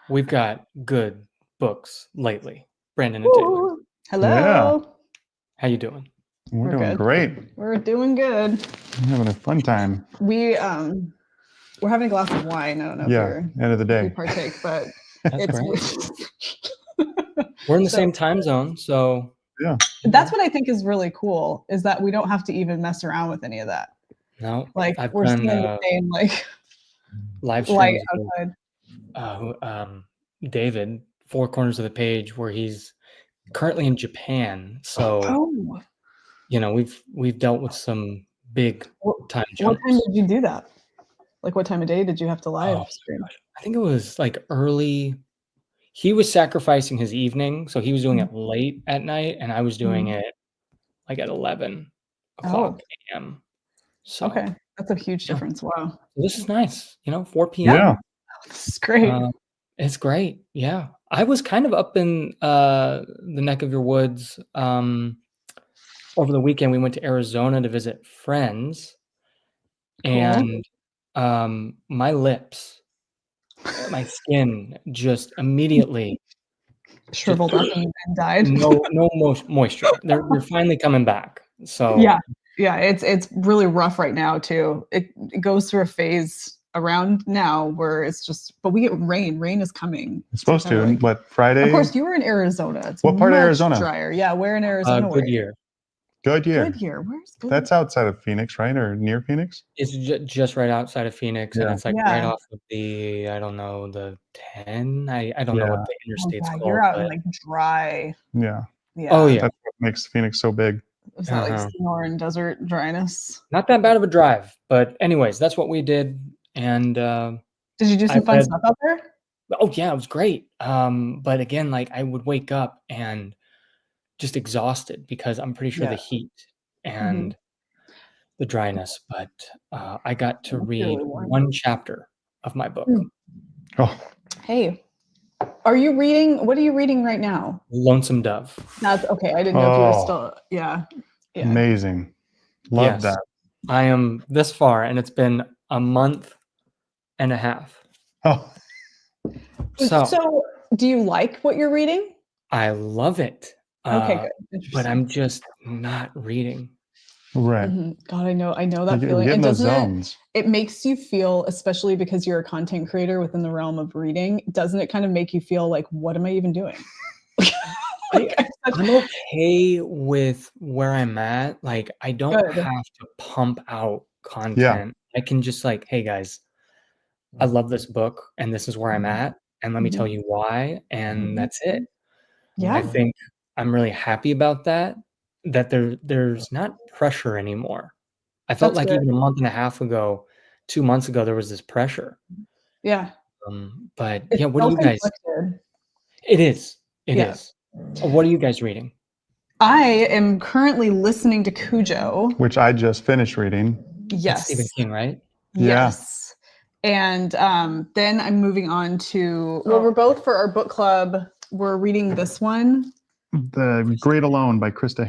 we've got good books lately. Branden and Tayler. Woo. Yeah. Hello. How you doing? We're We're doing good. great. We're doing good. We're having a fun time. We're having a glass of wine. I don't know Yeah. End of the if you day. partake, but That's it's great. We're in the So- same time zone, so Yeah. that's what I think is really cool is that we don't have to even mess around with any of that. no, Like I've we're done seeing the same live light streams with outside. David, Four Corners of the Page, where he's currently in Japan. So Oh, we've dealt with some big time what jumps. time did you do that? Like what time of day did you have to live stream? I think it was like early. He was sacrificing his evening, so he was doing it late at night, and I was doing it like at 11 o'clock a.m. So Okay, that's a huge difference. Wow, this is nice. 4 p.m. Yeah. this is great. It's great. Yeah, I was kind of up in the neck of your woods over the weekend. We went to Arizona to visit friends, and my lips, my skin just immediately Shriveled up and died. no moisture. They're finally coming back. So yeah, it's really rough right now too. It goes through a phase around now where it's just, but we get rain. Rain is coming. It's supposed to. Like, What, Friday? of course, you were in Arizona. It's What part of much Arizona? drier. Yeah, where in Arizona? Goodyear. Goodyear. Goodyear. Where's Goodyear? That's outside of Phoenix, right? Or near Phoenix? It's just right outside of Phoenix, and it's like right Yeah. off of the, I don't know, the 10. I don't know what the interstate's called. You're out in but like dry. Yeah. Yeah. Oh yeah. That's what makes Phoenix so big. Is that like Sonoran desert dryness? Not that bad of a drive, but anyways, that's what we did. And did you do some fun stuff out there? Oh yeah, it was great. But again, like I would wake up and just exhausted because I'm pretty sure the heat and the dryness. But I got to read one chapter of my book. Oh. Hey, are you reading? What are you reading right now? Lonesome Dove. That's okay. I didn't know if you were still. Yeah. Amazing. Love that. I am this far, and it's been a month and a half. Oh. So do you like what you're reading? I love it. Okay, good. But I'm just not reading. Right. God, I know that feeling. Getting those zones. It makes you feel, especially because you're a content creator within the realm of reading, doesn't it kind of make you feel like, what am I even doing? I'm okay with where I'm at. Like, I don't have to pump out content. Yeah. I can just like, hey guys, I love this book and this is where I'm at. And let me tell you why. And that's it. Yeah. I think I'm really happy about that there's not pressure anymore. I felt like even a month and a half ago, 2 months ago, there was this pressure. Yeah. But yeah, what do you guys? It is. It is. What are you guys reading? I am currently listening to Cujo, which I just finished reading. Yes. That's Stephen King, right? Yes. And then I'm moving on to, well, we're both for our book club. We're reading this one. The Great Alone by Kristen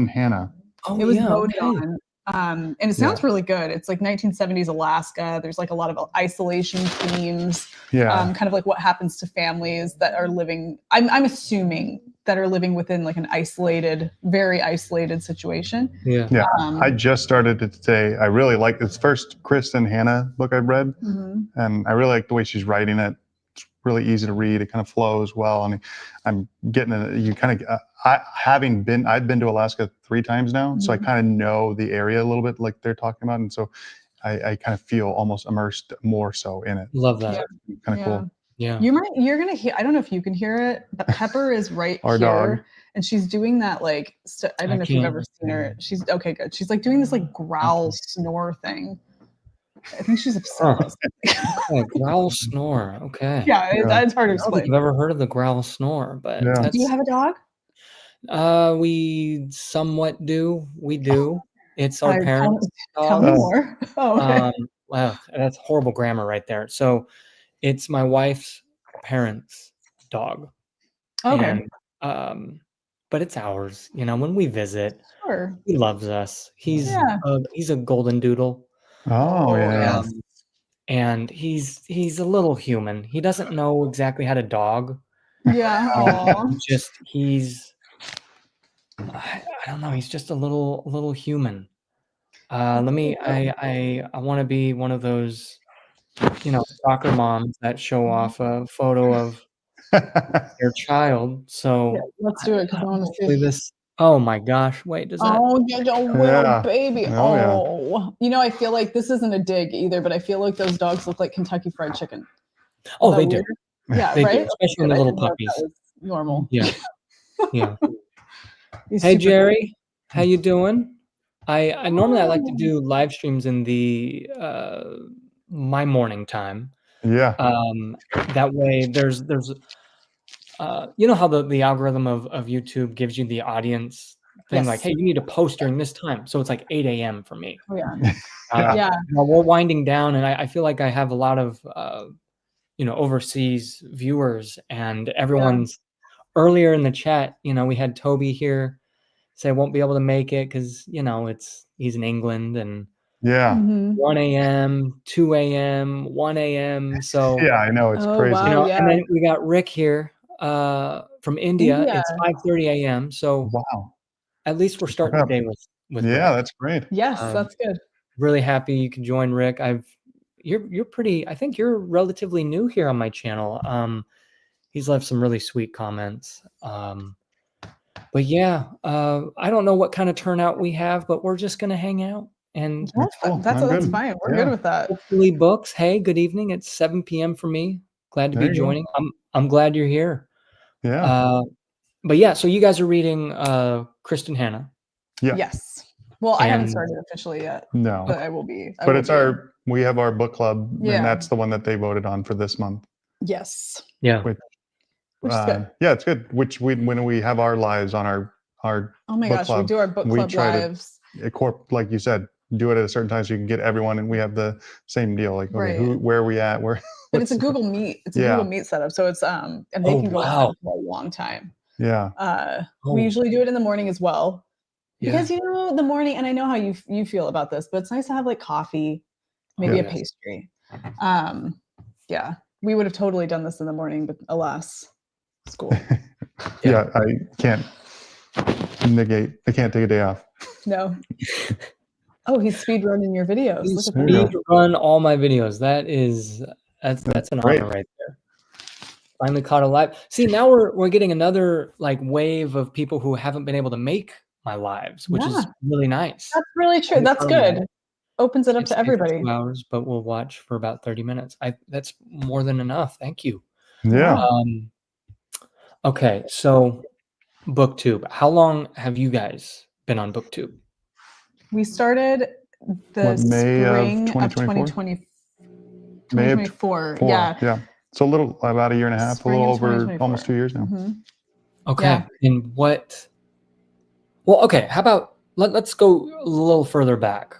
Hanna. Oh, it was voted on. And it sounds really good. It's like 1970s Alaska. There's like a lot of isolation themes. Kind of like what happens to families that are living, I'm assuming that are living within like an isolated, very isolated situation. Yeah. I just started it today. I really like it's first Kristen Hanna book I've read. And I really like the way she's writing it. It's really easy to read. It kind of flows well. And I'm getting I've been to Alaska 3 times now. So I kind of know the area a little bit like they're talking about. And so I kind of feel almost immersed more so in it. Love that. So kind of cool. Yeah. You're going to hear, I don't know if you can hear it, but Pepper is right Our here. dog. And she's doing that like, I don't know if you've ever seen her. She's okay, good. She's like doing this like growl snore thing. I think she's obsessed. Growl snore. Okay. Yeah, it's hard to explain. I've never heard of the growl snore, but do you have a dog? We somewhat do. We do. It's our parents' dog. Tell me more. Oh, okay. Wow, that's horrible grammar right there. So it's my wife's parents' dog. Okay. And, but it's ours. When we visit, sure. He loves us. He's a golden doodle. Oh, yeah. and he's a little human. He doesn't know exactly how to dog. Yeah. I don't know. He's just a little human. I want to be one of those, soccer moms that show off a photo of their child. So let's do it because I want to hopefully see. this. Oh my gosh! Wait, does that? Oh, yeah, little baby. Oh, yeah. I feel like this isn't a dig either, but I feel like those dogs look like Kentucky Fried Chicken. Oh, they do. Yeah, they right. do, especially when they're little puppies. That was normal. Yeah. Hey Jerry, how you doing? I normally I like to do live streams in the my morning time. Yeah. That way there's you know how the algorithm of YouTube gives you the audience thing, like, hey, you need to post during this time. So it's like 8 a.m. for me. Oh, yeah. We're winding down, and I feel like I have a lot of overseas viewers, and everyone's earlier in the chat. We had Toby here say I won't be able to make it because he's in England, and 1 a.m., 2 a.m., 1 a.m. So yeah, I know it's crazy. Wow, and then we got Rick here from India. It's 5:30 a.m. So wow, at least we're starting the day with yeah, Rick. that's great. Yes, that's good. Really happy you can join, Rick. You're pretty. I think you're relatively new here on my channel. He's left some really sweet comments. But yeah, I don't know what kind of turnout we have, but we're just gonna hang out and that's fine. We're good with that. Hopefully books. Hey, good evening. It's 7 p.m. for me. Glad to be joining. I'm glad you're here. Yeah. But yeah, so you guys are reading Kristen Hanna. Yeah. Yes. Well, I haven't started officially yet. No. But I will be. But we have our book club, Yeah. and that's the one that they voted on for this month. Yes. Yeah. Which is good. Yeah, it's good. When we have our lives on our oh my book gosh, club, we do our book club lives. Like you said, do it at a certain time so you can get everyone, and we have the same deal. Like, okay, where are we at? But it's a Google Meet. It's a Google Meet setup, so it's and they can go on for a long time. Yeah. We usually do it in the morning as well, because the morning, and I know how you feel about this, but it's nice to have like coffee, maybe a pastry. Yeah, we would have totally done this in the morning, but alas, school. Yeah, I can't take a day off. No. Oh, he's speed running your videos. Speed run all my videos. That's an honor right there. Finally caught a live. See, now we're getting another like wave of people who haven't been able to make my lives, which is really nice. That's really true. That's good. Opens it up to everybody. 2 hours, but we'll watch for about 30 minutes. That's more than enough. Thank you. Yeah. Okay, so BookTube. How long have you guys been on BookTube? We started the spring of 2024. Yeah. So about a year and a half, a little over almost 2 years now. Mm-hmm. Okay. And how about let's go a little further back.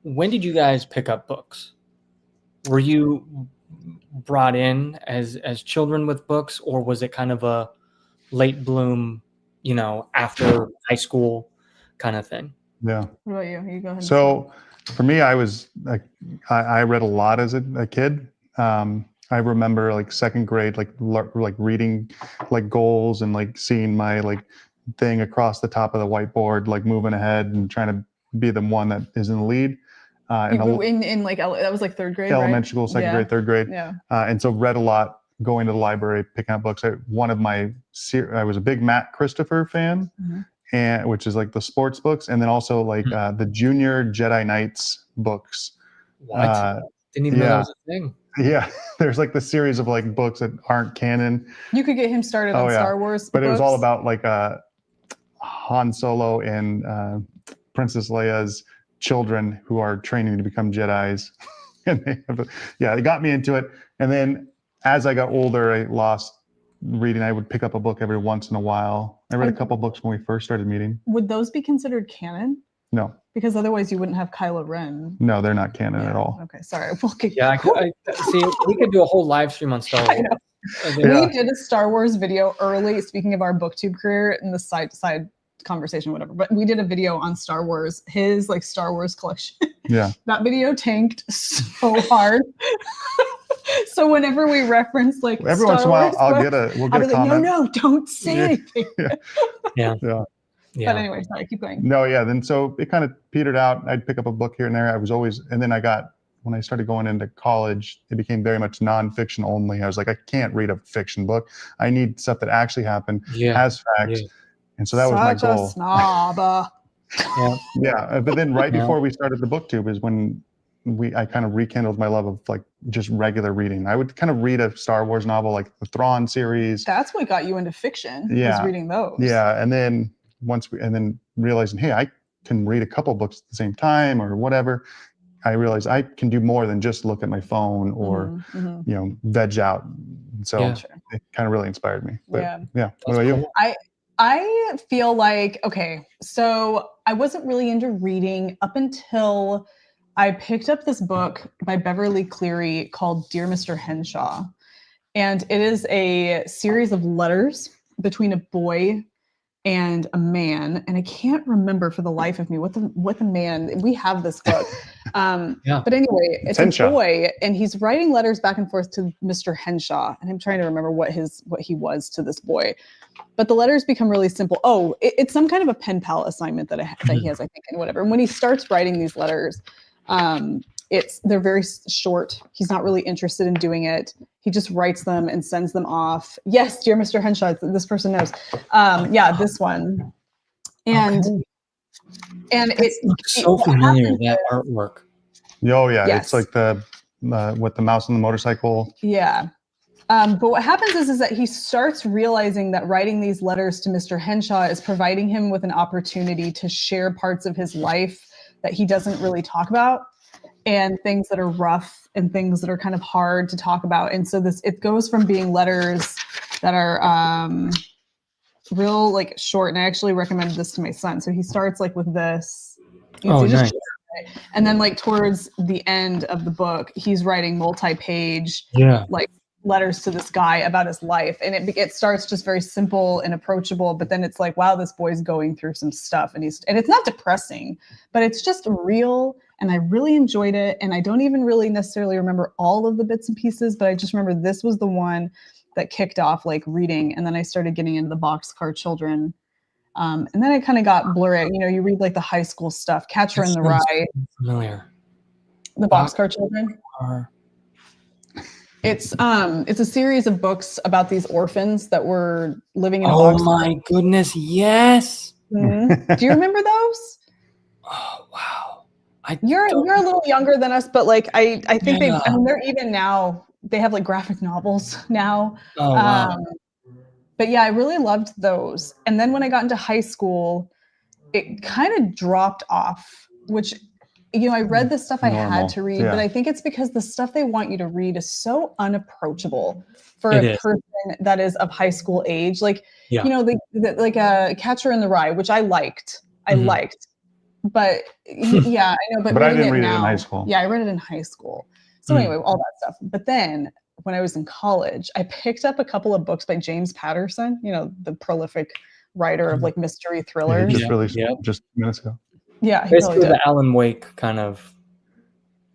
When did you guys pick up books? Were you brought in as children with books, or was it kind of a late bloom, after high school kind of thing? Yeah. What about you? You go ahead. So for me, I read a lot as a kid. I remember like second grade, like reading like goals and like seeing my like thing across the top of the whiteboard, like moving ahead and trying to be the one that is in the lead. In like that was like third grade, elementary school, second grade, third grade. Yeah. And so read a lot, going to the library, picking up books. I was a big Matt Christopher fan, and which is like the sports books, and then also like the Junior Jedi Knights books. What? Didn't even know that was a thing. Yeah, there's like the series of like books that aren't canon. You could get him started on Star Wars, but it was all about like Han Solo and Princess Leia's children who are training to become Jedis. And it got me into it. And then as I got older, I lost reading. I would pick up a book every once in a while. I read a couple books when we first started meeting. Would those be considered canon? No. Because otherwise you wouldn't have Kylo Ren. No, they're not canon at all. Okay, sorry. Yeah, see, we could do a whole live stream on Star Wars. We did a Star Wars video early, speaking of our BookTube career, in the side-to-side conversation, whatever. But we did a video on Star Wars, his like Star Wars collection. Yeah. That video tanked so hard. So whenever we reference like every once in a while, we'll get a like, comment. no, don't say anything. Yeah. But anyway, sorry, keep going. No, yeah. Then so it kind of petered out. I'd pick up a book here and there. And then when I started going into college, it became very much nonfiction only. I was like, I can't read a fiction book. I need stuff that actually happened as facts. Yeah. And so that was my goal. Such a snob. Yeah. But then before we started the BookTube is when I kind of rekindled my love of like just regular reading. I would kind of read a Star Wars novel, like the Thrawn series. That's what got you into fiction. Was reading those. Yeah. And then realizing, hey, I can read a couple books at the same time or whatever. I realized I can do more than just look at my phone or, veg out. So it kind of really inspired me. But, yeah. What about you? I feel like, okay, so I wasn't really into reading up until I picked up this book by Beverly Cleary called Dear Mr. Henshaw. And it is a series of letters between a boy and a man, and I can't remember for the life of me what the man. We have this book, but anyway, it's Henshaw. A boy, and he's writing letters back and forth to Mr. Henshaw, and I'm trying to remember what he was to this boy. But the letters become really simple. Oh, it's some kind of a pen pal assignment that he has, I think, and whatever. And when he starts writing these letters, they're very short. He's not really interested in doing it. He just writes them and sends them off. Yes, dear Mr. Henshaw, this person knows. This one. And it's so familiar, that artwork. Oh yeah, yes. It's like the mouse on the motorcycle. Yeah. But what happens is that he starts realizing that writing these letters to Mr. Henshaw is providing him with an opportunity to share parts of his life that he doesn't really talk about, and things that are rough and things that are kind of hard to talk about. And so it goes from being letters that are real like short. And I actually recommended this to my son. So he starts like with this. Nice. And then like towards the end of the book, he's writing multi-page, like letters to this guy about his life. And it starts just very simple and approachable, but then it's like, wow, this boy's going through some stuff, and it's not depressing, but it's just real. And I really enjoyed it. And I don't even really necessarily remember all of the bits and pieces, but I just remember this was the one that kicked off like reading. And then I started getting into the Boxcar Children. And then it kind of got blurry. You read like the high school stuff, Catcher in the Rye. Familiar. The Boxcar Children. It's a series of books about these orphans that were living in a box. Oh my goodness, yes. Mm-hmm. Do you remember those? Oh wow. You're a little younger than us, but like I think they're even now, they have like graphic novels now. Oh wow. But yeah, I really loved those. And then when I got into high school, it kind of dropped off, which I read the stuff I had to read, but I think it's because the stuff they want you to read is so unapproachable for a person that is of high school age. Like, like a Catcher in the Rye, which I liked. But I know. But I didn't read it in high school. Yeah, I read it in high school. So anyway, all that stuff. But then when I was in college, I picked up a couple of books by James Patterson, the prolific writer of like mystery thrillers. Just minutes ago. Yeah, basically the Alan Wake kind of.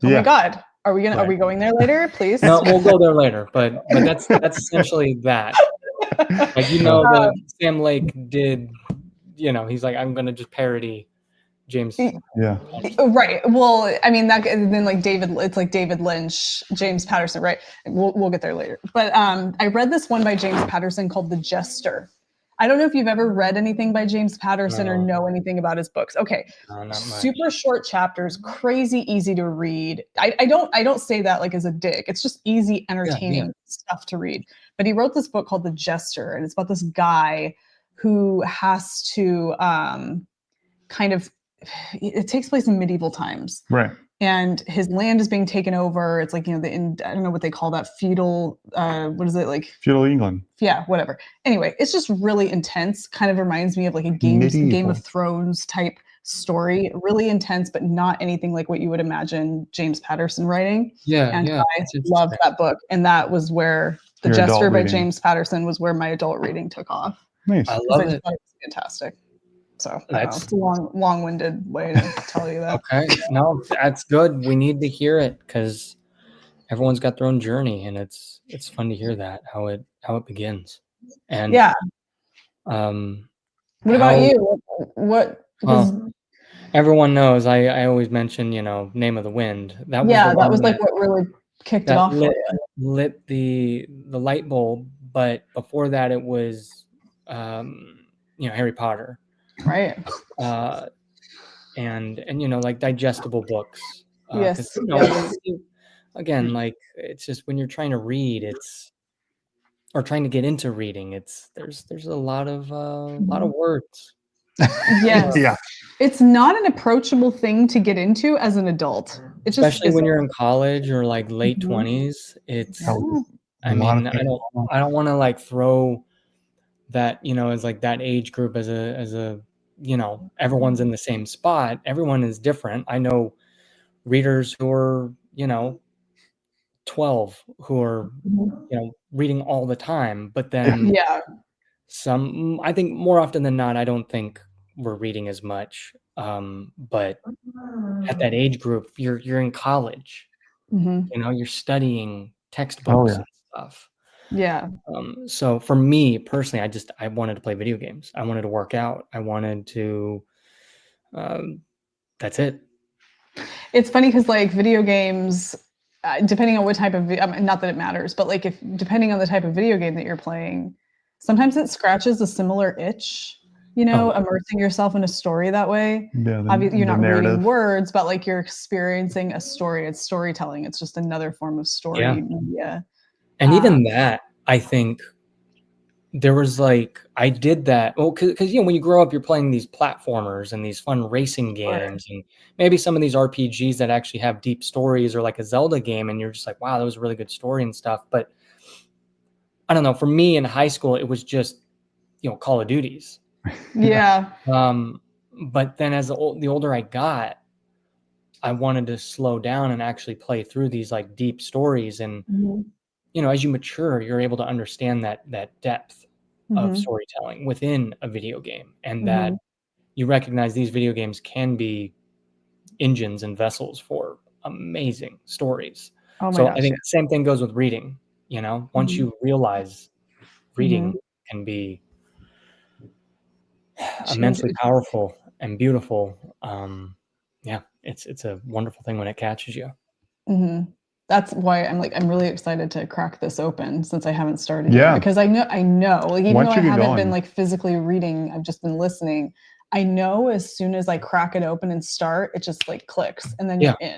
Oh my God, are we going there later, please? No, we'll go there later. But that's essentially that. Like that Sam Lake did. He's like, I'm gonna just parody James. Yeah. Right. Well, I mean that, and then like it's like David Lynch, James Patterson, right? We'll get there later. But I read this one by James Patterson called The Jester. I don't know if you've ever read anything by James Patterson or know anything about his books. Okay. Super short chapters, crazy easy to read. I don't say that like as a dig. It's just easy, entertaining stuff to read. But he wrote this book called The Jester, and it's about this guy who has to it takes place in medieval times. Right. And his land is being taken over. It's like, I don't know what they call that, feudal, what is it, like? Feudal England. Yeah, whatever. Anyway, it's just really intense. Kind of reminds me of like a Game of Thrones type story. Really intense, but not anything like what you would imagine James Patterson writing. Yeah, and I loved that book. And that was where The Jester by James Patterson was where my adult reading took off. Nice. I love it. Thought it was fantastic. So I don't know. It's a long-winded way to tell you that. Okay, no, that's good. We need to hear it because everyone's got their own journey, and it's fun to hear that how it begins. And yeah. What about you? Well, everyone knows I always mention, Name of the Wind. That was the that one was like what really kicked it off for you. Lit the light bulb, but before that it was Harry Potter. Right. And like digestible books. Yes. Again, like it's just when you're trying to read, or trying to get into reading, there's a lot of words. Yes. Yeah. It's not an approachable thing to get into as an adult. Especially when you're in college or like late 20s. It's I don't want to like throw that, as like that age group as a everyone's in the same spot. Everyone is different. I know readers who are, 12 who are, reading all the time, but then I think more often than not, I don't think we're reading as much. But at that age group, you're in college, you're studying textbooks and stuff. Yeah. So for me personally, I wanted to play video games. I wanted to work out. I wanted to, that's it. It's funny because like video games, depending on what type of, not that it matters, but like depending on the type of video game that you're playing, sometimes it scratches a similar itch, immersing yourself in a story that way. Yeah, obviously, you're not reading words, but like you're experiencing a story. It's storytelling. It's just another form of story media. And even that, I think there was like, I did that. Well, because when you grow up, you're playing these platformers and these fun racing games, and maybe some of these RPGs that actually have deep stories, or like a Zelda game, and you're just like, wow, that was a really good story and stuff. But I don't know. For me in high school, it was just Call of Duties. Yeah. But then as the older I got, I wanted to slow down and actually play through these like deep stories, and as you mature, you're able to understand that depth of storytelling within a video game, and that you recognize these video games can be engines and vessels for amazing stories. I think the same thing goes with reading. Once you realize reading can be immensely powerful and beautiful, it's a wonderful thing when it catches you. That's why I'm really excited to crack this open, since I haven't started yet, because I know like, even though I haven't been like physically reading, I've just been listening. I know as soon as I crack it open and start, it just like clicks, and then you're in.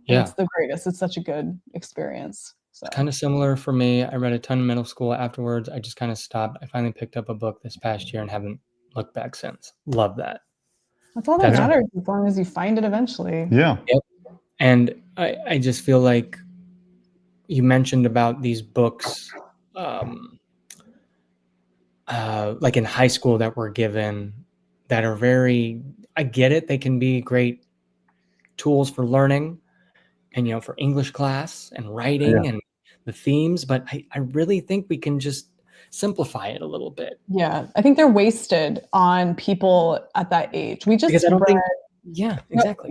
And it's the greatest. It's such a good experience. So kind of similar for me. I read a ton in middle school. Afterwards, I just kind of stopped. I finally picked up a book this past year and haven't looked back since. Love that. That's all that matters, as long as you find it eventually. Yeah. Yep. And I just feel like you mentioned about these books, like in high school that were given, that are I get it. They can be great tools for learning and, for English class and writing and the themes, but I really think we can just simplify it a little bit. Yeah. I think they're wasted on people at that age. We just read. Yeah, exactly.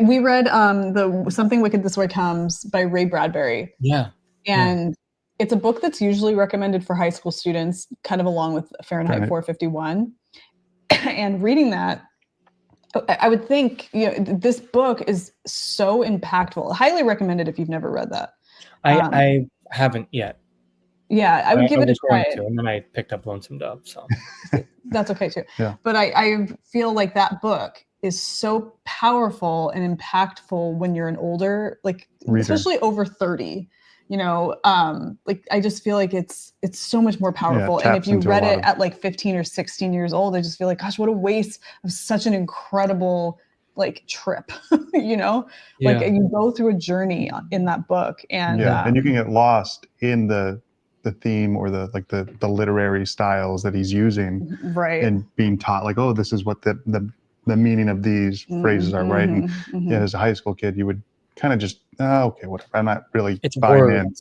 We read the Something Wicked This Way Comes by Ray Bradbury. Yeah. And it's a book that's usually recommended for high school students, kind of along with Fahrenheit 451. And reading that, I would think, this book is so impactful. Highly recommended if you've never read that. I haven't yet. Yeah, I would give it a try. And then I picked up Lonesome Dove, so that's okay too. Yeah. But I feel like that book is so powerful and impactful when you're an older, like reader, especially over 30. Like I just feel like it's so much more powerful. And if you read it at like 15 or 16 years old, I just feel like, gosh, what a waste of such an incredible like trip. Like you go through a journey in that book, and and you can get lost in the theme or the literary styles that he's using, and being taught like, oh, this is what the meaning of these phrases are, right? And as a high school kid, you would kind of just, okay, whatever. I'm not really buying in.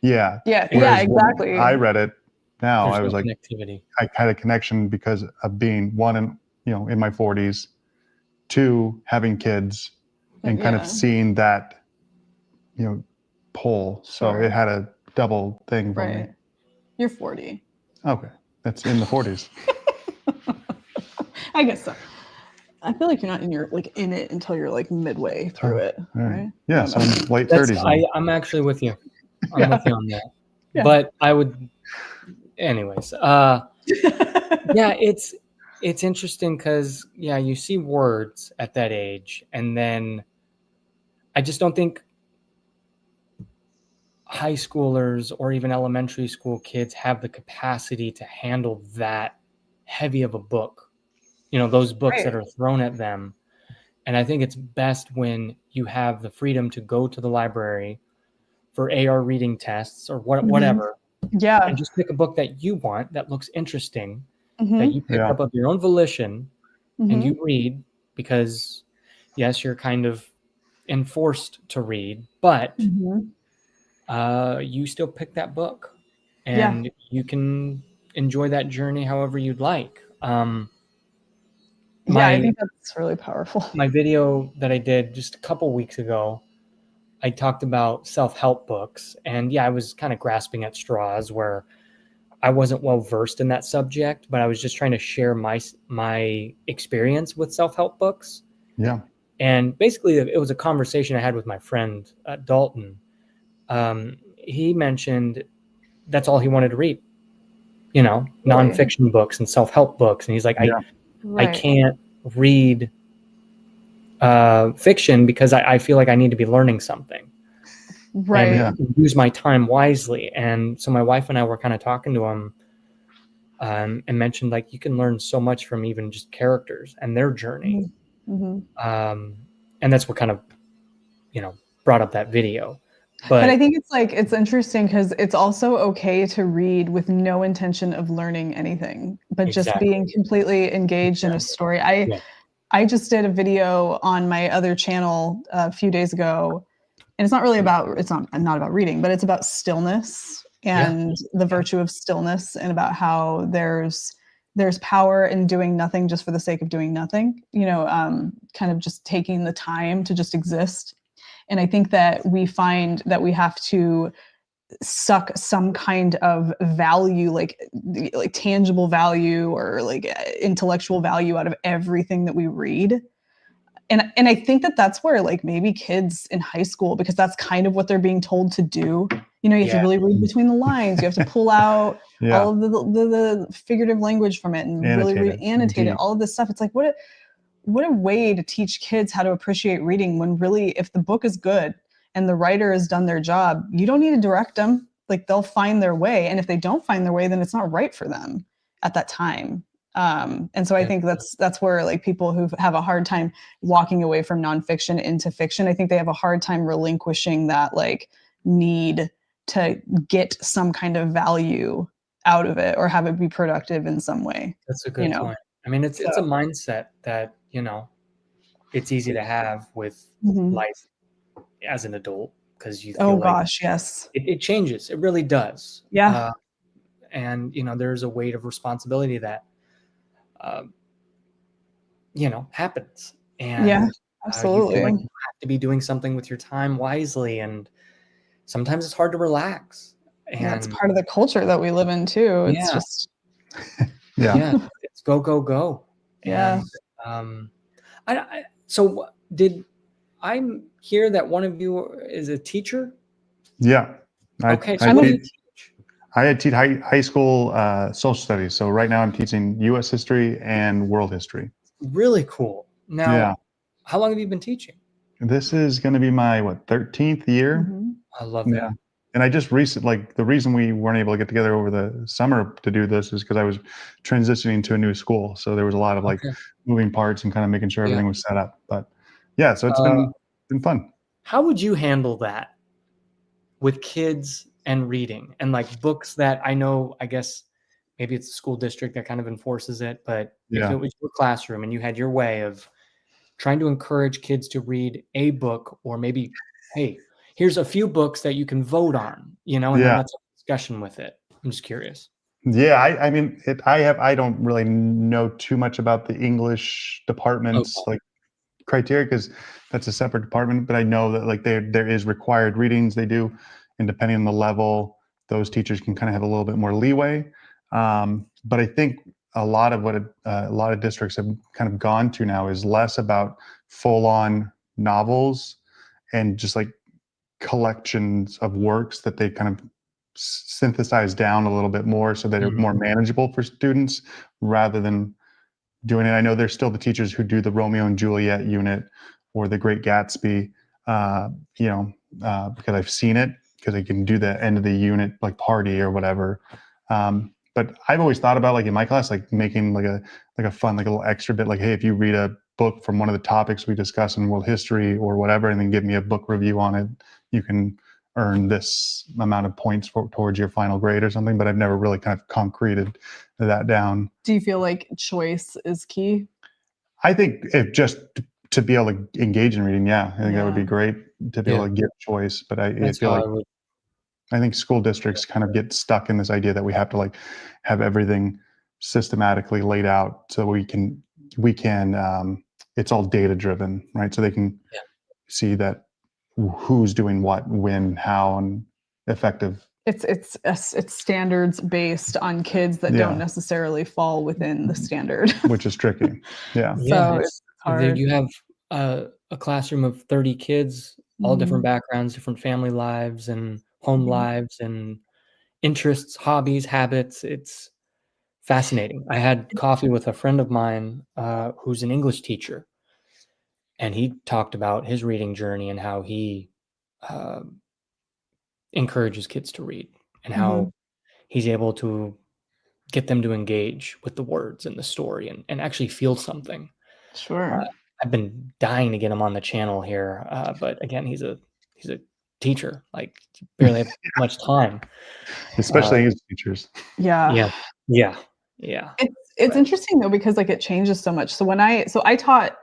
Yeah. Yeah, exactly. I read it now. There's I was like, connectivity. I had a connection because of being one in my 40s to having kids and kind of seeing that, pull. So it had a double thing for me. You're 40. Okay. That's in the 40s. I guess so. I feel like you're not in it until you're like midway through it, right? Yeah, so I'm late 30s. I'm actually with you. I'm with you on that. Yeah. But I would, anyways. Yeah, it's interesting because you see words at that age, and then I just don't think high schoolers or even elementary school kids have the capacity to handle that heavy of a book. Those books that are thrown at them. And I think it's best when you have the freedom to go to the library for AR reading tests or whatever. Yeah. And just pick a book that you want, that looks interesting, that you pick up of your own volition, and you read because, yes, you're kind of enforced to read, but you still pick that book, and you can enjoy that journey however you'd like. I think that's really powerful. My video that I did just a couple weeks ago, I talked about self-help books, and I was kind of grasping at straws where I wasn't well versed in that subject, but I was just trying to share my experience with self-help books. Yeah. And basically it was a conversation I had with my friend Dalton. He mentioned that's all he wanted to read, nonfiction books and self-help books. And he's like, I can't read fiction because I feel like I need to be learning something. And use my time wisely. And so my wife and I were kind of talking to him and mentioned like you can learn so much from even just characters and their journey. And that's what kind of brought up that video. But I think it's interesting because it's also okay to read with no intention of learning anything, but just being completely engaged in a story. I just did a video on my other channel a few days ago. And it's not really it's not about reading, but it's about stillness and the virtue of stillness, and about how there's power in doing nothing just for the sake of doing nothing, kind of just taking the time to just exist. And I think that we find that we have to suck some kind of value, like tangible value or like intellectual value out of everything that we read. And I think that that's where like maybe kids in high school, because that's kind of what they're being told to do. You have to really read between the lines. You have to pull out all of the figurative language from it and really annotate it, all of this stuff. It's like, what a way to teach kids how to appreciate reading, when really, if the book is good and the writer has done their job, you don't need to direct them. Like, they'll find their way. And if they don't find their way, then it's not right for them at that time. And so I think that's where like people who have a hard time walking away from nonfiction into fiction, I think they have a hard time relinquishing that like need to get some kind of value out of it or have it be productive in some way. That's a good point. I mean, it's a mindset that, it's easy to have with life as an adult, because you feel it changes. It really does. Yeah. And, there's a weight of responsibility that, happens. And absolutely. You feel like you have to be doing something with your time wisely. And sometimes it's hard to relax. And that's part of the culture that we live in too. It's just, it's go, go, go. Yeah. And, so I hear that one of you is a teacher? Yeah. So what do you teach? I teach high school social studies. So right now I'm teaching U.S. history and world history. Really cool. Now, how long have you been teaching? This is going to be my 13th year. I love that. Yeah. And I just recently, the reason we weren't able to get together over the summer to do this is because I was transitioning to a new school. So there was a lot of moving parts and kind of making sure everything was set up. But so it's been fun. How would you handle that with kids and reading and like books that I guess maybe it's the school district that kind of enforces it, but if it was your classroom and you had your way of trying to encourage kids to read a book, or maybe, hey, here's a few books that you can vote on, and then let's have a discussion with it. I'm just curious. Yeah, I mean, I don't really know too much about the English department's Okay. like criteria because that's a separate department. But I know that like there is required readings they do, and depending on the level, those teachers can kind of have a little bit more leeway. But I think a lot of what a lot of districts have kind of gone to now is less about full on novels and just like collections of works that they kind of synthesize down a little bit more so that they're more Mhm. manageable for students rather than doing it. I know there's still the teachers who do the Romeo and Juliet unit or the Great Gatsby, you know, because I've seen it because I can do the end of the unit like party or whatever. But I've always thought about like in my class, like making like a fun, like a little extra bit, like, hey, if you read a book from one of the topics we discuss in world history or whatever, and then give me a book review on it, you can earn this amount of points towards your final grade or something. But I've never really kind of concreted that down. Do you feel like choice is key? I think if just to be able to engage in reading, yeah, I think that would be Yeah. great to be able Yeah, to give choice. But I that's feel how like I would. I think school districts kind of get stuck in this idea that we have to like have everything systematically laid out so we can it's all data driven, right? So they can Yeah. see that who's doing what, when, how, and effective. It's standards based on kids that don't Yeah, necessarily fall within the standard. which is tricky. Yeah, Yeah, So it's it's there hard. you have a classroom of 30 kids, all different Mhm. backgrounds, different family lives and home Mhm. lives and interests, hobbies, habits. It's fascinating. I had coffee with a friend of mine, who's an English teacher, and he talked about his reading journey and how he, um, encourages kids to read and how Mhm. he's able to get them to engage with the words and the story and actually feel something. Uh, Sure. I've been dying to get him on the channel here, but again, he's a teacher, like, barely have much time. Uh, especially English teachers. Yeah. yeah, yeah, yeah, It's but interesting though because like it changes so much. So I taught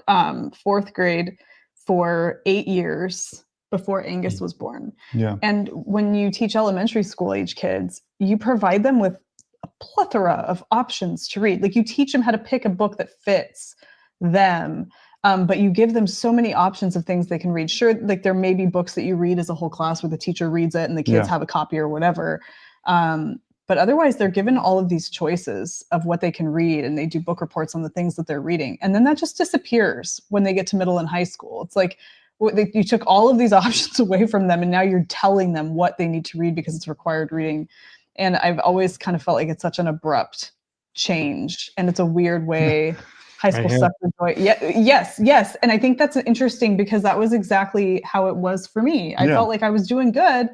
4th grade for 8 years before Angus mm, was born. Yeah, And when you teach elementary school age kids, you provide them with a plethora of options to read. Like you teach them how to pick a book that fits them. But you give them so many options of things they can read. Sure, like there may be books that you read as a whole class where the teacher reads it and the kids yeah, have a copy or whatever. Um, but otherwise, they're given all of these choices of what they can read, and they do book reports on the things that they're reading. And then that just disappears when they get to middle and high school. It's like you took all of these options away from them, and now you're telling them what they need to read because it's required reading. And I've always kind of felt like it's such an abrupt change, and it's a weird way high right school here. sucked the joy. Yeah, yes, yes. And I think that's interesting because that was exactly how it was for me. I yeah. felt like I was doing good.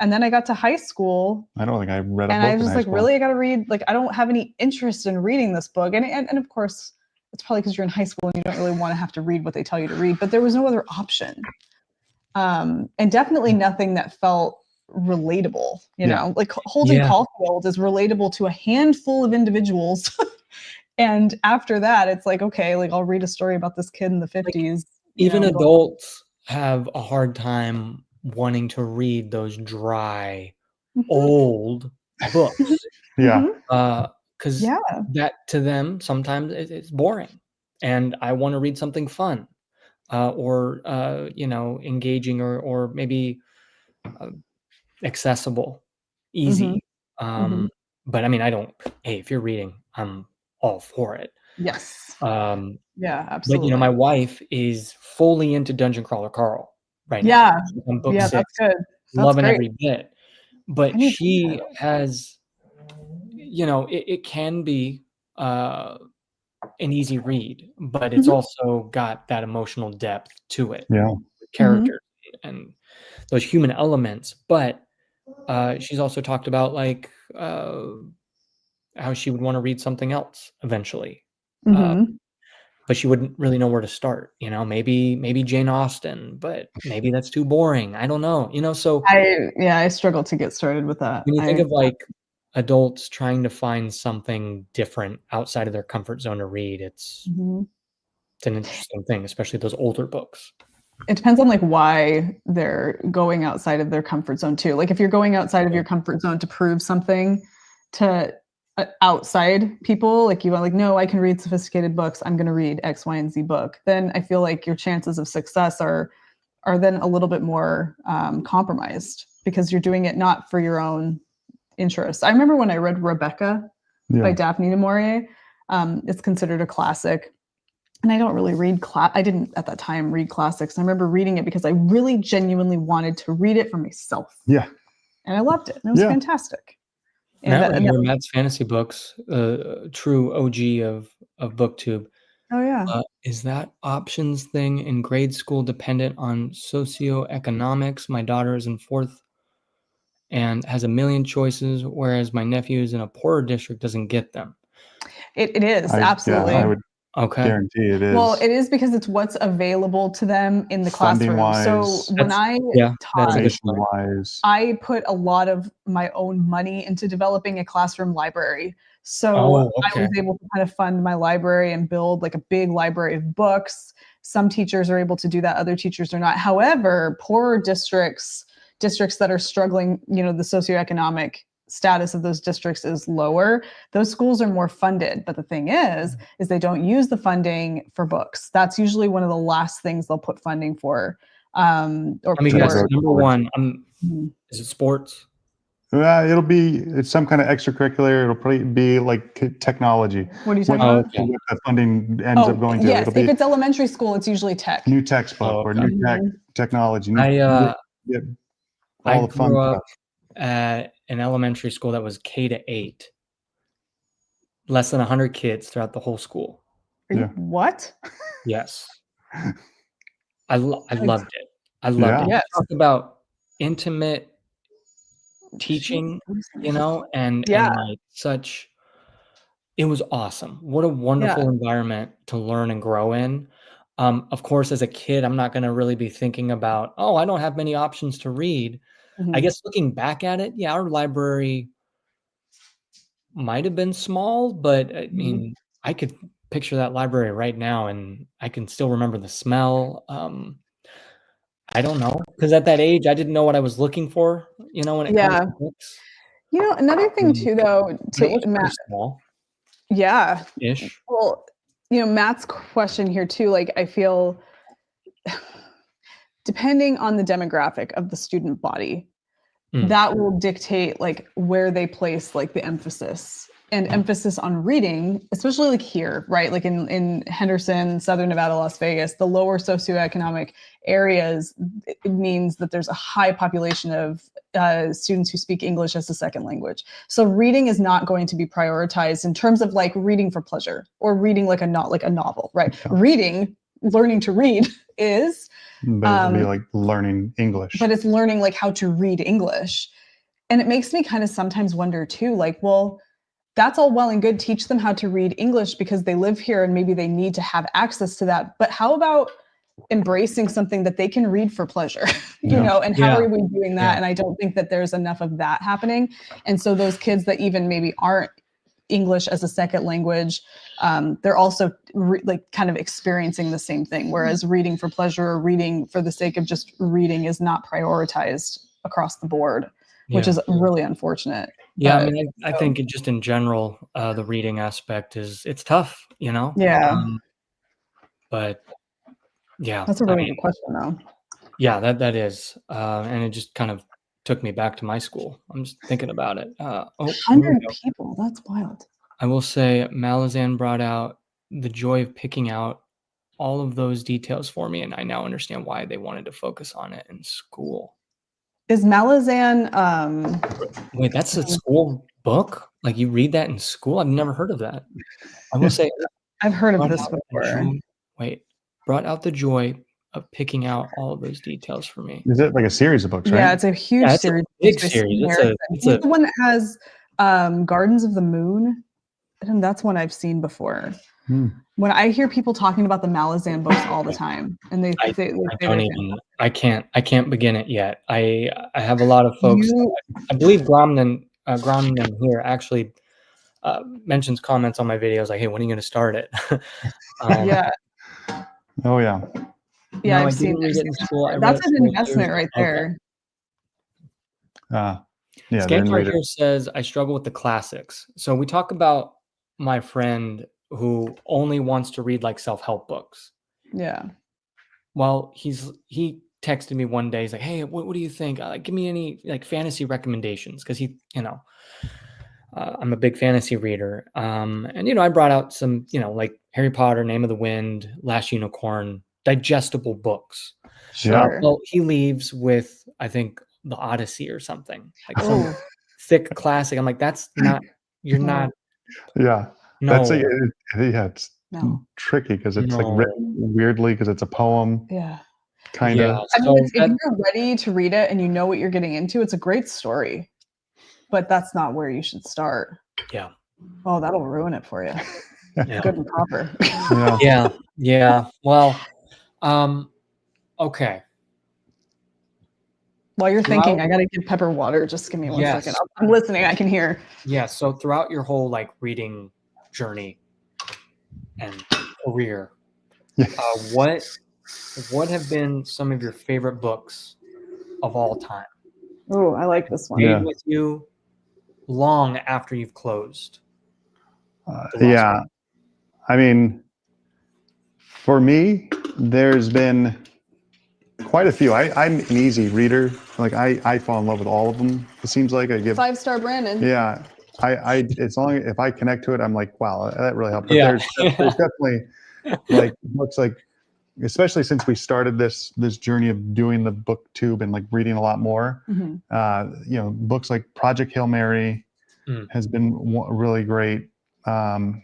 And then I got to high school I don't think I read a and I book was in just high like, school. really, I got to read. Like, I don't have any interest in reading this book. And of course, it's probably because you're in high school and you don't really want to have to read what they tell you to read. But there was no other option, and definitely nothing that felt relatable. You Yeah, know, like Holden Yeah, Caulfield is relatable to a handful of individuals. And after that, it's like, okay, like I'll read a story about this kid in the like, 50s. You even know, go. adults have a hard time wanting to read those dry, Mhm, old mhm, books, yeah, mhm. because Yeah. that to them sometimes it's boring, and I wanna read something fun, or, engaging or maybe, uh, accessible, Hmm. easy, Hmm. but I mean, I don't hey, if you're reading, I'm all for it, Yes. um, Yeah, but, absolutely. my wife is fully into Dungeon Crawler Carl right now. Yeah. She's on book Yeah, that's 6, good. That's loving great. every bit, I but need to read she it. has it can be, uh, an easy read, but it's Mhm, also got that emotional depth to it, yeah, with mhm, characters and those human elements, but, she's also talked about, like, how she would wanna read something else eventually, uh, mhm. but she wouldn't really know where to start, maybe Jane Austen, but maybe that's too boring, I don't know, so I struggle to get started with that. when you think I of, like, adults trying to find something different outside of their comfort zone to read, Mhm. it's an interesting thing, especially those older books. It depends on, like, why they're going outside of their comfort zone too. Like, if you're going outside of Yeah. your comfort zone to prove something to outside people, like you want like, no, I can read sophisticated books, I'm going to read X, Y, and Z book, then I feel like your chances of success are then a little bit more compromised because you're doing it not for your own interests. I remember when I read Rebecca by Daphne du Maurier. It's considered a classic. And I don't really read I didn't at that time read classics. I remember reading it because I really genuinely wanted to read it for myself. Yeah. And I loved it. And it was fantastic. And Matt, your Matt's Fantasy Books, true OG of BookTube. Oh yeah. Is that options thing in grade school dependent on socioeconomics? My daughter is in 4th and has a million choices, whereas my nephew is in a poorer district, doesn't get them. It is, absolutely. Yeah, I would Okay. guarantee it is. Well, it is because it's what's available to them in the classroom. So when I taught, I put a lot of my own money into developing a classroom library. So I was able to kind of fund my library and build like a big library of books. Some teachers are able to do that, other teachers are not. However, poorer districts that are struggling, you know, the socioeconomic status of those districts is lower, those schools are more funded. But the thing is they don't use the funding for books. That's usually one of the last things they'll put funding for. Or I mean, guys, number one, is it sports? It's some kind of extracurricular. It'll probably be like technology. What are you talking about? What the funding ends up going to. Yes, if it's elementary school, it's usually tech. New textbook or new technology. I all the fun grew stuff. up at an elementary school that was K-8. Less than 100 kids throughout the whole school. What? Yes. I loved it. I loved it. Yes. Talk about intimate teaching, you know, and like it was awesome. What a wonderful environment to learn and grow in. Of course, as a kid, I'm not going to really be thinking about, oh, I don't have many options to read. I guess looking back at it, our library might have been small, but I mean, I could picture that library right now and I can still remember the smell. I don't know, because at that age, I didn't know what I was looking for, you know, when it comes to books. You know, another thing too, though, it was pretty small. Yeah. Ish. Well, you know, Matt's question here too, like I feel depending on the demographic of the student body, that will dictate like where they place like the emphasis on reading, especially like here, right? Like in Henderson, Southern Nevada, Las Vegas, the lower socioeconomic areas, it means that there's a high population of students who speak English as a second language. So reading is not going to be prioritized in terms of like reading for pleasure or reading like a novel, right? Learning to read is but it'd be like learning English. But it's learning like how to read English. And it makes me kind of sometimes wonder too, like, well, that's all well and good. Teach them how to read English because they live here and maybe they need to have access to that. But how about embracing something that they can read for pleasure, you know, and how are we doing that? And I don't think that there's enough of that happening. And so those kids that even maybe aren't English as a second language, they're also like kind of experiencing the same thing. Whereas reading for pleasure or reading for the sake of just reading is not prioritized across the board, which is really unfortunate. Yeah, I mean, I think just in general, the reading aspect it's tough, you know? Yeah. But yeah. That's a really good question though. Yeah, that is. And it just kind of took me back to my school. I'm just thinking about it. 100 people, that's wild. I will say Malazan brought out the joy of picking out all of those details for me, and I now understand why they wanted to focus on it in school. Is Malazan wait, that's a school book? Like you read that in school? I've never heard of that. I will say I've heard of this before. Brought out the joy of picking out all of those details for me. Is it like a series of books, right? Yeah, it's a huge series. A big series. It's the one that has Gardens of the Moon. And that's one I've seen before. When I hear people talking about the Malazan books all the time, and I can't begin it yet. I have a lot of folks. I believe Granden here actually mentions comments on my videos like, "Hey, when are you going to start it?" Yeah. Oh yeah. Yeah, I've seen it in school. That's an investment right there. Yeah, they're in Skankar reader. here says, I struggle with the classics. So we talk about my friend who only wants to read like self-help books. Yeah. Well, he texted me one day. He's like, "Hey, what do you think? Give me any like fantasy recommendations." Because I'm a big fantasy reader. And I brought out some, like Harry Potter, Name of the Wind, Last Unicorn, digestible books. Sure. Well, he leaves with, I think, the Odyssey or something, like some Oh, thick classic. I'm like, that's not. You're not. Yeah. That's No, it's no. tricky because it's like no. written weirdly because it's a poem, Yeah. kind Yeah. of. I mean, So if you're ready to read it and you know what you're getting into, it's a great story. But that's not where you should start. yeah. Oh, that'll ruin it for you. Yeah. Good and proper. Yeah. Yeah. Well, okay. While you're thinking, I gotta give Pepper water. Just give me 1 second. Yes. I'm listening. I can hear. Yeah. So throughout your whole like reading journey and career, what have been some of your favorite books of all time? Oh, I like this one. Stayed with you long after you've closed. Yeah. I mean, for me, there's been quite a few. I'm an easy reader. Like I fall in love with all of them. It seems like I give 5-star Branden. Yeah. It's only if I connect to it, I'm like, wow, that really helped. But Yeah. there's definitely like books like, especially since we started this journey of doing the booktube and like reading a lot more. Books like Project Hail Mary has been really great. I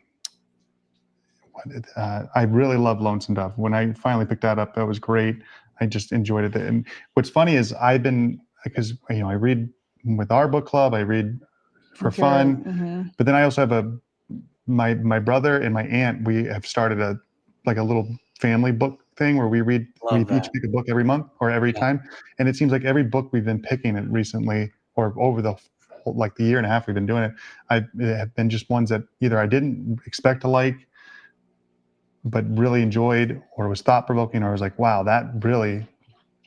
really love Lonesome Dove. When I finally picked that up, that was great. I just enjoyed it. And what's funny is because I read with our book club, I read for fun, but then I also have my brother and my aunt. We have started a little family book thing where we each pick a book every month or every time, and it seems like every book we've been picking it recently or over the year and a half we've been doing it, have been just ones that either I didn't expect to like, but really enjoyed, or was thought provoking, or was like, wow, that really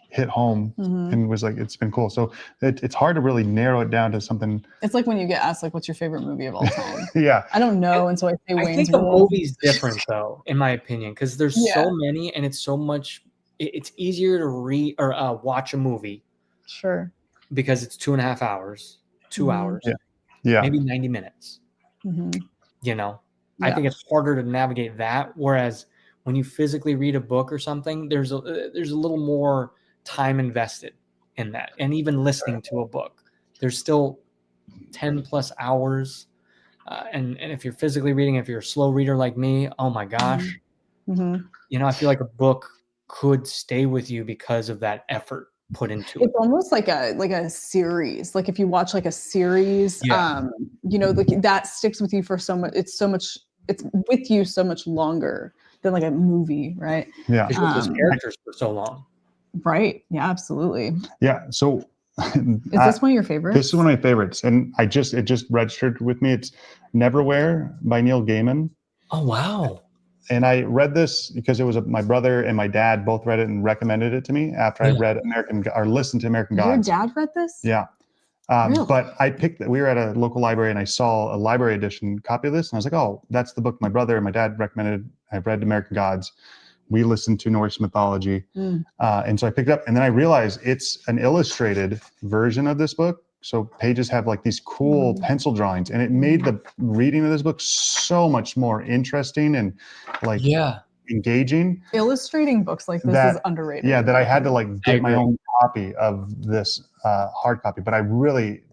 hit home and was like, it's been cool. So it's hard to really narrow it down to something. It's like when you get asked, like, what's your favorite movie of all time? Yeah. I don't know. And so I say I Wayne's think a World. movie's different though, in my opinion, because there's so many and it's so much. It's easier to read or watch a movie. Sure. Because it's 2.5 hours, 2 hours, maybe 90 minutes. I think it's harder to navigate that. Whereas when you physically read a book or something, there's a little more time invested in that. And even listening to a book, there's still 10 plus hours. And if you're physically reading, if you're a slow reader like me, oh my gosh, I feel like a book could stay with you because of that effort put into it. It's almost like a series. Like if you watch like a series, like that sticks with you for so much. It's with you so much longer than like a movie, right? Yeah. Because you're with those characters for so long. Right. Yeah, absolutely. Yeah. So is this one of your favorites? This is one of my favorites. And it just registered with me. It's Neverwhere by Neil Gaiman. Oh, wow. And I read this because it was my brother and my dad both read it and recommended it to me after I read listened to American Gods. Your dad read this? Yeah. Really? But we were at a local library and I saw a library edition copy of this. And I was like, oh, that's the book my brother and my dad recommended. I read American Gods. We listened to Norse mythology. And so I picked it up, and then I realized it's an illustrated version of this book. So pages have like these cool pencil drawings, and it made the reading of this book so much more interesting and engaging. Illustrating books like this is underrated. Yeah, that I had to get my own copy of this hard copy, but I really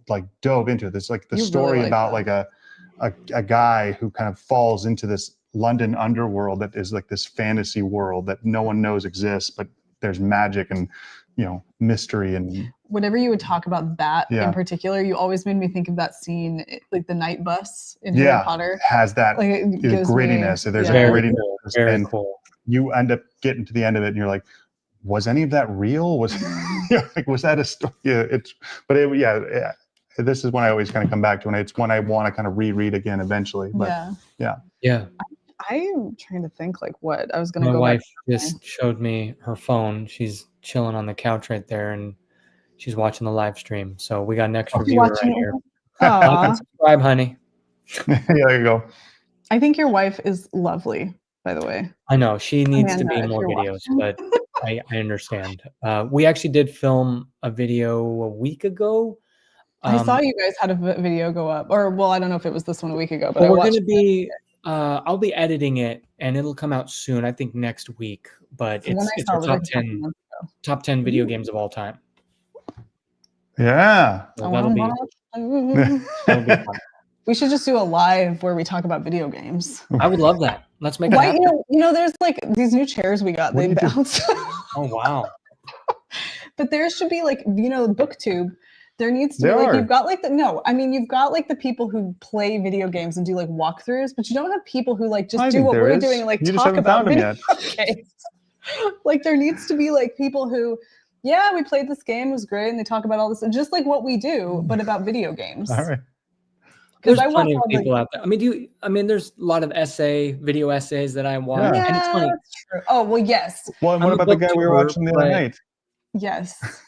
dove into it. It's like the story really about a guy who kind of falls into this London underworld that is like this fantasy world that no one knows exists, but there's magic and mystery. And whenever you would talk about that in particular, you always made me think of that scene, like the night bus in Harry Potter. Has that grittiness. There's a grittiness. Very cool. You end up getting to the end of it and you're like, was any of that real? Was was that a story? This is one I always kind of come back to, and it's one I want to kind of reread again eventually. But yeah. I'm trying to think what I was going to go. My wife just showed me her phone. She's chilling on the couch right there, and She's watching the live stream. So we got an extra She's viewer watching right here. Aw. Subscribe, honey. Yeah, there you go. I think your wife is lovely, by the way. I know she needs to be Amanda, if more you're videos, watching. but I understand. We actually did film a video a week ago. I saw you guys had a video go up, or well, I don't know if it was this one a week ago, but Well, I we're watched gonna be. I'll be editing it, and it'll come out soon. I think next week. But the one I it's saw our was top like a couple 10 months ago. top 10 video games of all time. Yeah. So that'll be fun. We should just do a live where we talk about video games. I would love that. Let's make it Why, happen. you know, there's like these new chairs we got. They bounce. Oh wow. But there should be like, you know, BookTube. There needs to be There like are. you've got like you've got like the people who play video games and do like walkthroughs, but you don't have people who like just do what we're doing and like You just talk haven't about found video them yet. games. Like there needs to be like people who, yeah, we played this game, it was great, and they talk about all this, just like what we do, but about video games. All right. There's I watch plenty of all the- people out there. I mean, there's a lot of video essays that I watch, Yeah, and it's funny. that's true. Oh well, yes, Well, and I'm what a about the guy we were booktuber, watching the other but- night? yes.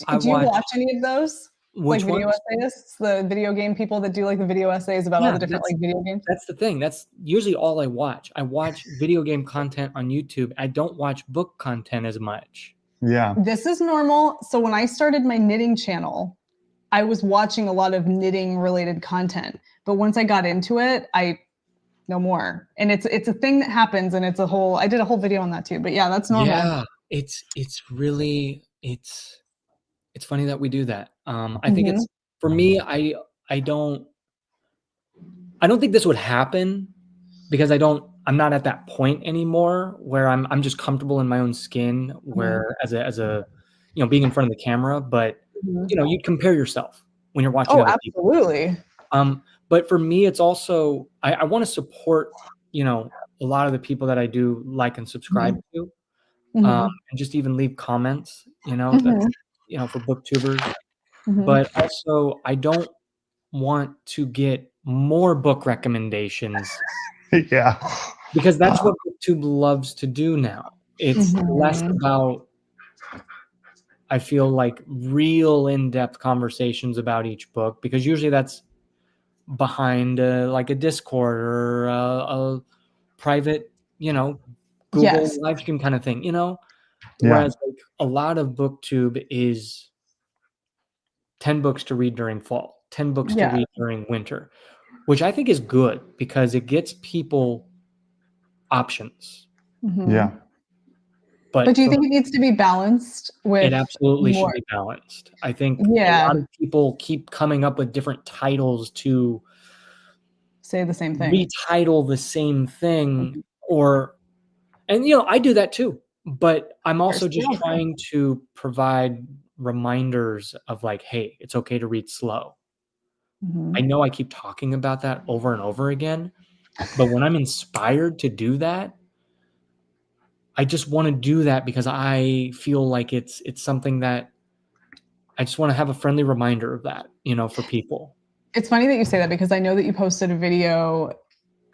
I Do you watch- watch any of those? Which Like video ones? essayists, the video game people that do like the video essays about all Yeah, the different like video games? That's the thing. That's usually all I watch. I watch video game content on YouTube. I don't watch book content as much. Yeah. This is normal. So when I started my knitting channel, I was watching a lot of knitting related content. But once I got into it, no more. And it's a thing that happens, and I did a whole video on that too. But yeah, that's normal. Yeah, it's really it's funny that we do that. I think it's for me. I don't think this would happen because I'm not at that point anymore where I'm just comfortable in my own skin. Where as a being in front of the camera, but you compare yourself when you're watching. Oh, other people. absolutely. But for me, it's also I want to support a lot of the people that I do like and subscribe to, and just even leave comments. That's, for booktubers. But also, I don't want to get more book recommendations. Yeah. Because that's what BookTube loves to do now. It's less about, I feel like, real in-depth conversations about each book, because usually that's behind like a Discord or a private, Google live stream kind of thing, Whereas like a lot of BookTube is 10 books to read during fall, 10 books to read during winter, which I think is good because it gets people options. Yeah. But do you think it needs to be balanced with it absolutely should be balanced. I think a lot of people keep coming up with different titles to say the same thing, retitle the same thing, and I do that too. But I'm also just trying to provide reminders of like, hey, it's okay to read slow. I know I keep talking about that over and over again, but when I'm inspired to do that, I just want to do that because I feel like it's something that I just want to have a friendly reminder of that, for people. It's funny that you say that because I know that you posted a video,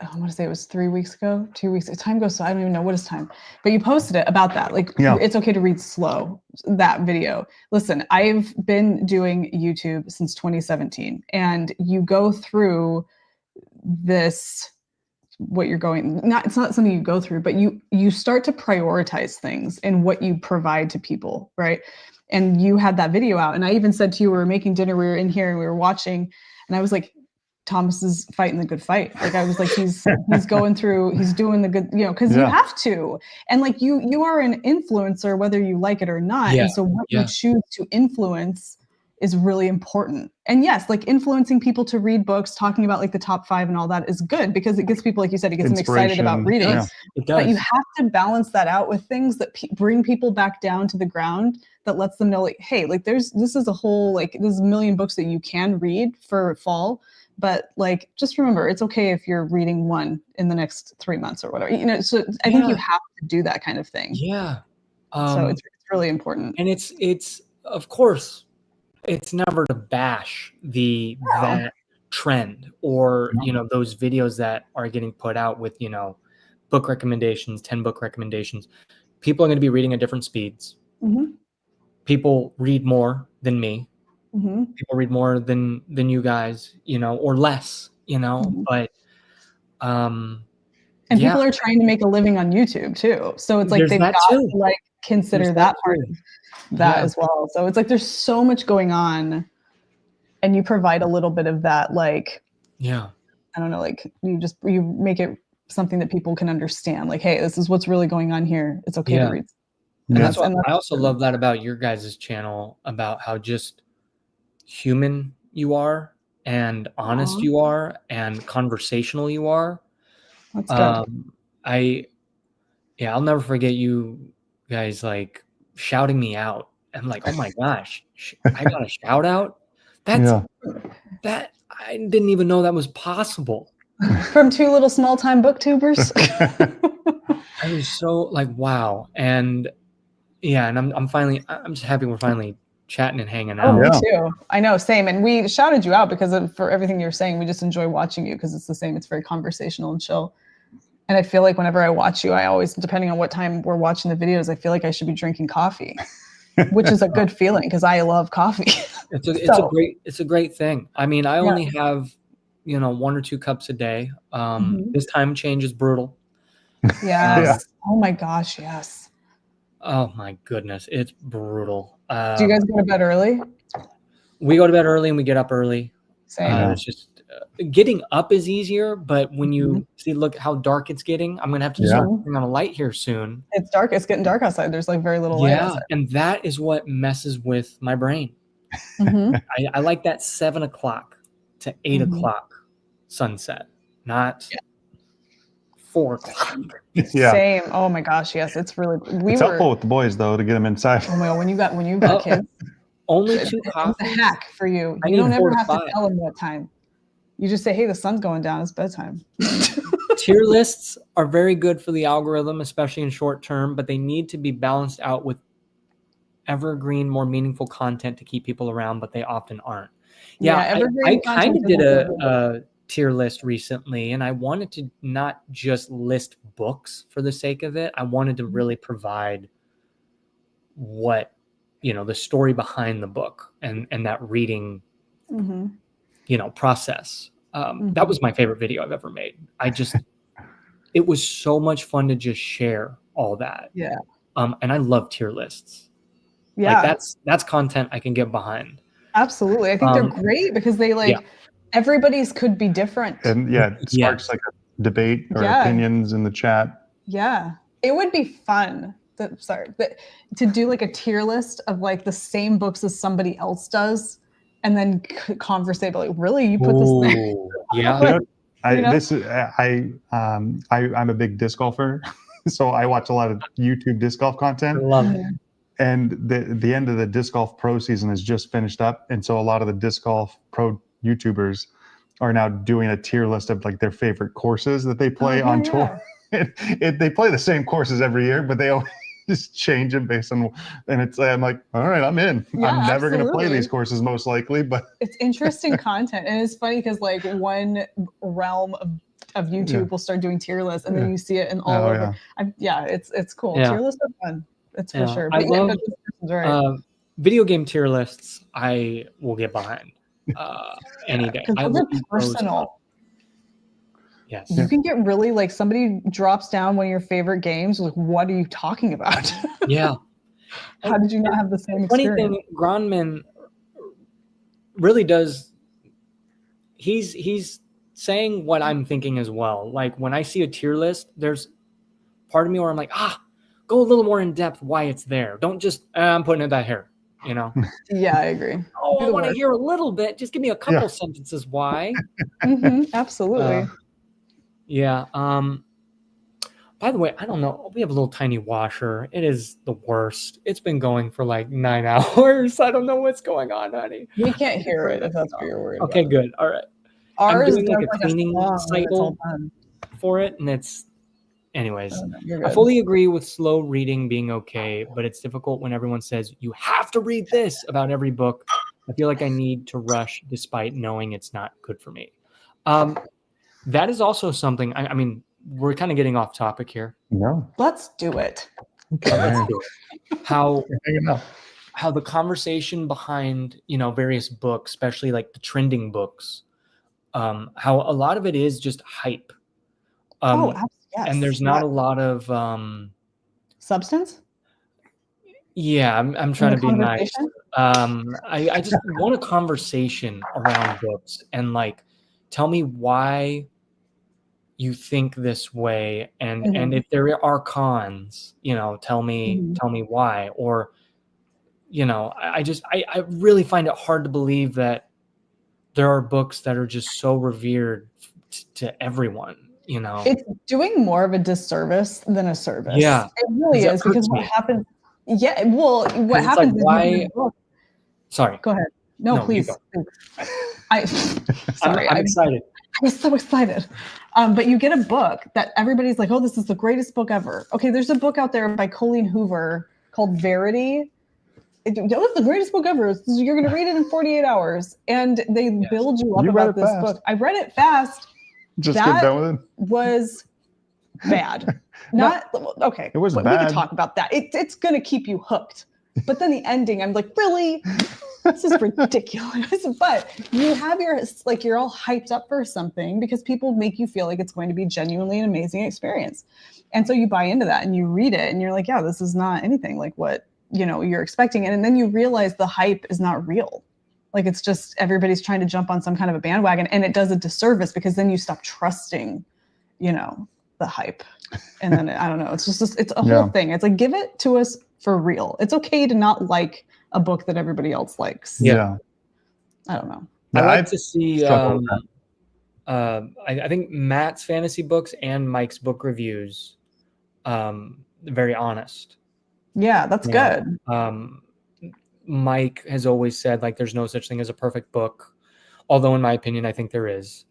I want to say it was 3 weeks ago, 2 weeks. Time goes so I don't even know what is time, but you posted it about that. Like, it's okay to read slow, that video. Listen, I've been doing YouTube since 2017, and you go through this, it's not something you go through, but you start to prioritize things in what you provide to people, right? And you had that video out, and I even said to you, we were making dinner, we were in here and we were watching, and I was like, Thomas is fighting the good fight. Like I was like, he's going through, he's doing the good, because you have to. And like you are an influencer, whether you like it or not. And so what you choose to influence is really important. And yes, like influencing people to read books, talking about like the top 5 and all that is good because it gets people, like you said, it gets them excited about reading. Yeah, it does. But you have to balance that out with things that bring people back down to the ground, that lets them know like, hey, like this is a whole, like there's a million books that you can read for fall. But like, just remember, it's okay if you're reading one in the next 3 months or whatever, so I think you have to do that kind of thing. Yeah. So it's really important. And it's of course, it's never to bash that trend or, those videos that are getting put out with, book recommendations, 10 book recommendations. People are going to be reading at different speeds. people read more than me. Mm-hmm. People read more than you guys, you know, or less, you know, Mm-hmm. but and people are trying to make a living on YouTube too. So it's like they've got to like consider that part of that as well. So it's like there's so much going on, and you provide a little bit of that, like, I don't know, like you make it something that people can understand. Like, hey, this is what's really going on here. It's okay to read. And that's what I also love that about your guys' channel, about how just human you are and honest you are and conversational you are. That's good. I'll never forget you guys like shouting me out. I'm like, oh my gosh, I got a shout out. That I didn't even know that was possible. From two little small time booktubers. I was so like, wow. And and I'm just happy we're finally chatting and hanging out. Oh, me too. I know, same. And we shouted you out because for everything you're saying. We just enjoy watching you because it's the same. It's very conversational and chill. And I feel like whenever I watch you, I always, depending on what time we're watching the videos, I feel like I should be drinking coffee, which is a good feeling because I love coffee. It's a great thing. I mean, I only have, 1 or 2 cups a day. This time change is brutal. Yes. Oh my gosh. Yes. Oh my goodness. It's brutal. Do you guys go to bed early? We go to bed early and we get up early. Same. It's just getting up is easier, but when you look how dark it's getting, I'm gonna have to start turning on a light here soon. It's dark. It's getting dark outside. There's like very little light outside. And that is what messes with my brain. I like that 7 o'clock to 8 o'clock sunset, not 4 o'clock. Same. Oh my gosh. Yes, it's really. It's helpful with the boys though to get them inside. Oh my god, when you got kids. Only 2 coffees. It's a hack for you. You don't ever have to tell them what time. You just say, hey, the sun's going down. It's bedtime. Tier lists are very good for the algorithm, especially in short term, but they need to be balanced out with evergreen, more meaningful content to keep people around, but they often aren't. I kind of did a tier list recently, and I wanted to not just list books for the sake of it. I wanted to really provide what the story behind the book and that reading process. That was my favorite video I've ever made. It was so much fun to just share all that. And I love tier lists. Like that's content I can get behind. Absolutely. I think they're great because they everybody's could be different. And it sparks like a debate or opinions in the chat. Yeah. It would be fun. To do like a tier list of like the same books as somebody else does, and then conversate like, really, you put this there? I'm a big disc golfer, so I watch a lot of YouTube disc golf content. I love it. And the end of the disc golf pro season has just finished up, and so a lot of the disc golf pro YouTubers are now doing a tier list of like their favorite courses that they play on tour. They play the same courses every year, but they always just change them based on, and I'm like, all right, I'm in. I'm never going to play these courses most likely, but it's interesting content. And it's funny because like one realm of YouTube will start doing tier lists, and then you see it in all over. It's cool. Tier lists are fun. It's for sure. But I love video game tier lists. I will get behind any day. They're personal. Yes. You can get really like somebody drops down one of your favorite games. Like, what are you talking about? Yeah. How did you not have the same experience? Funny thing, Gronman really does. He's saying what I'm thinking as well. Like when I see a tier list, there's part of me where I'm like, go a little more in depth why it's there. Don't just I'm putting it that here. Yeah, I agree. I want to hear a little bit. Just give me a couple sentences why. Absolutely. By the way, I don't know. We have a little tiny washer. It is the worst. It's been going for like 9 hours. I don't know what's going on, honey. We can't hear it if that's what you're worried about. Okay, good. All right. Ours I'm doing like a cleaning cycle for it, and it's. Anyways, I fully agree with slow reading being okay, but it's difficult when everyone says you have to read this about every book. I feel like I need to rush despite knowing it's not good for me. That is also something, I mean, we're kind of getting off topic here. No. Let's do it. Okay, let's do it. how the conversation behind, various books, especially like the trending books, how a lot of it is just hype. Yes. And there's not a lot of substance. Yeah, I'm trying to be nice. Conversation? I just want a conversation around books and like tell me why you think this way, and if there are cons, tell me why. Or I really find it hard to believe that there are books that are just so revered to everyone. It's doing more of a disservice than a service. Yeah, it really is, because what happens. Yeah, well, what happens is why? Sorry, go ahead. No, please. Sorry, I'm excited. I'm so excited. But you get a book that everybody's like, oh, this is the greatest book ever. Okay, there's a book out there by Colleen Hoover called Verity. It's the greatest book ever. You're going to read it in 48 hours. And they build you up about this book. I read it fast. Just get done with it. Was bad. Okay. It was bad. We can talk about that. It's going to keep you hooked. But then the ending, I'm like, really? This is ridiculous. But you have you're all hyped up for something because people make you feel like it's going to be genuinely an amazing experience. And so you buy into that and you read it and you're like, yeah, this is not anything like what, you're expecting. And then you realize the hype is not real. Like, it's just everybody's trying to jump on some kind of a bandwagon, and it does a disservice because then you stop trusting, the hype. And then I don't know. It's just it's a whole thing. It's like, give it to us for real. It's okay to not like a book that everybody else likes. Yeah. I don't know. I like to see. I think Matt's fantasy books and Mike's book reviews, very honest. Yeah, that's good. Mike has always said like there's no such thing as a perfect book, although in my opinion I think there is.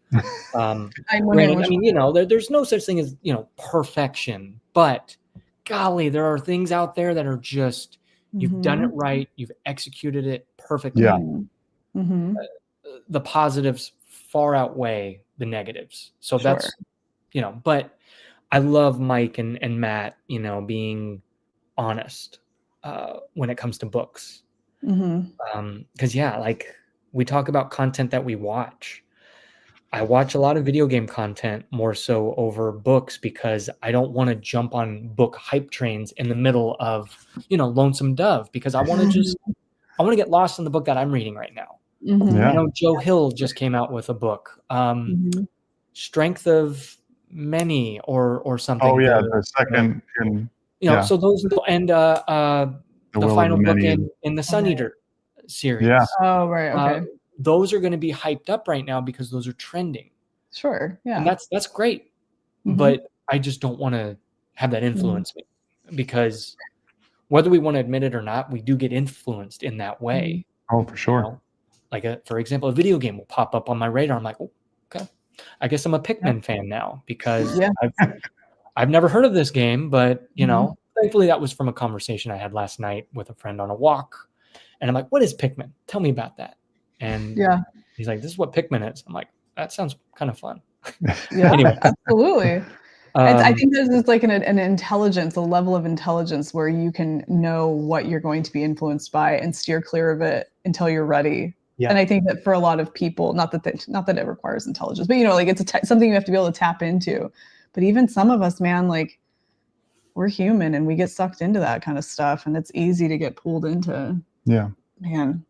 There's no such thing as perfection, but golly, there are things out there that are just you've done it right, you've executed it perfectly. The positives far outweigh the negatives, so that's but I love Mike and Matt being honest when it comes to books. Because like we talk about content that we watch. I watch a lot of video game content more so over books because I don't want to jump on book hype trains in the middle of Lonesome Dove, because I want to get lost in the book that I'm reading right now. I know Joe Hill just came out with a book, Strength of Many or something. Oh yeah, the second so those and the final book in the Sun Eater series. Yeah. Oh, right. Okay. Those are going to be hyped up right now because those are trending. Sure. Yeah. And that's great. But I just don't want to have that influence me, because whether we want to admit it or not, we do get influenced in that way. Oh, for sure. Like for example, a video game will pop up on my radar. I'm like, oh, okay. I guess I'm a Pikmin fan now because I've never heard of this game, but thankfully that was from a conversation I had last night with a friend on a walk. And I'm like, what is Pikmin? Tell me about that. And he's like, this is what Pikmin is. I'm like, that sounds kind of fun. Anyway. Absolutely. I think there's like an intelligence, a level of intelligence where you can know what you're going to be influenced by and steer clear of it until you're ready. Yeah. And I think that for a lot of people, not that it requires intelligence, but like it's something you have to be able to tap into. But even some of us, man, like we're human and we get sucked into that kind of stuff, and it's easy to get pulled into. Yeah, man.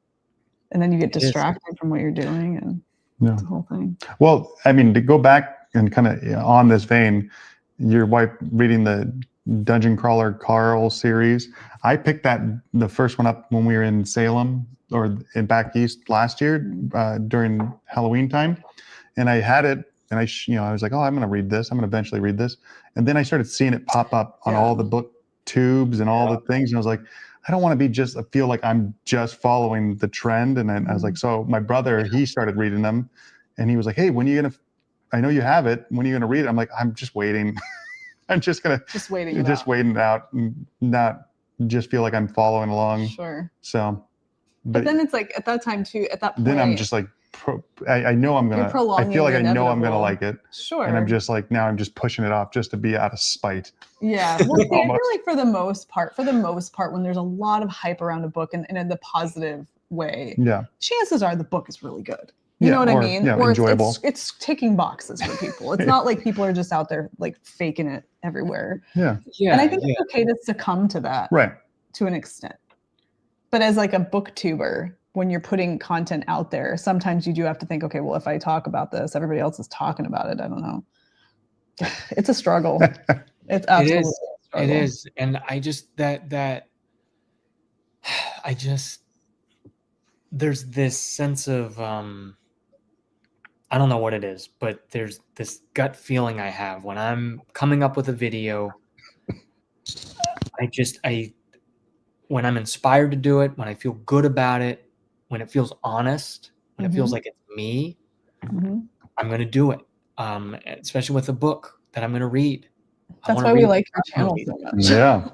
And then you get distracted from what you're doing, and the whole thing. Well, I mean, to go back and kind of on this vein, your wife reading the Dungeon Crawler Carl series. I picked the first one up when we were in Salem or back east last year during Halloween time, and I had it, and I was like, oh, I'm going to read this. I'm going to eventually read this, and then I started seeing it pop up on all the book tubes and all the things, and I was like, I don't want to be feel like I'm just following the trend. And then I was like, so my brother, he started reading them, and he was like, hey, when are you going to, I know you have it. When are you going to read it? I'm like, I'm just waiting. I'm just going to waiting it out and not just feel like I'm following along. Sure. So, but then it's like at that time too, at that point, then I'm just like I know I'm gonna. I feel like I know I'm gonna like it. Sure. And I'm just like now I'm just pushing it off just to be out of spite. Yeah. Well, see, I feel like for the most part, when there's a lot of hype around a book and in the positive way, chances are the book is really good. You know what I mean? Yeah, or enjoyable. It's ticking boxes for people. It's not like people are just out there like faking it everywhere. Yeah. And I think it's okay to succumb to that. Right. To an extent. But as like a booktuber, when you're putting content out there, sometimes you do have to think, okay, well, if I talk about this, everybody else is talking about it. I don't know. It's a struggle. It's absolutely a struggle. It is. And I just there's this sense of I don't know what it is, but there's this gut feeling I have when I'm coming up with a video. When I'm inspired to do it, when I feel good about it, when it feels honest, when it feels like it's me, I'm going to do it. Especially with a book that I'm going to read. That's why we like your channel so much. Yeah.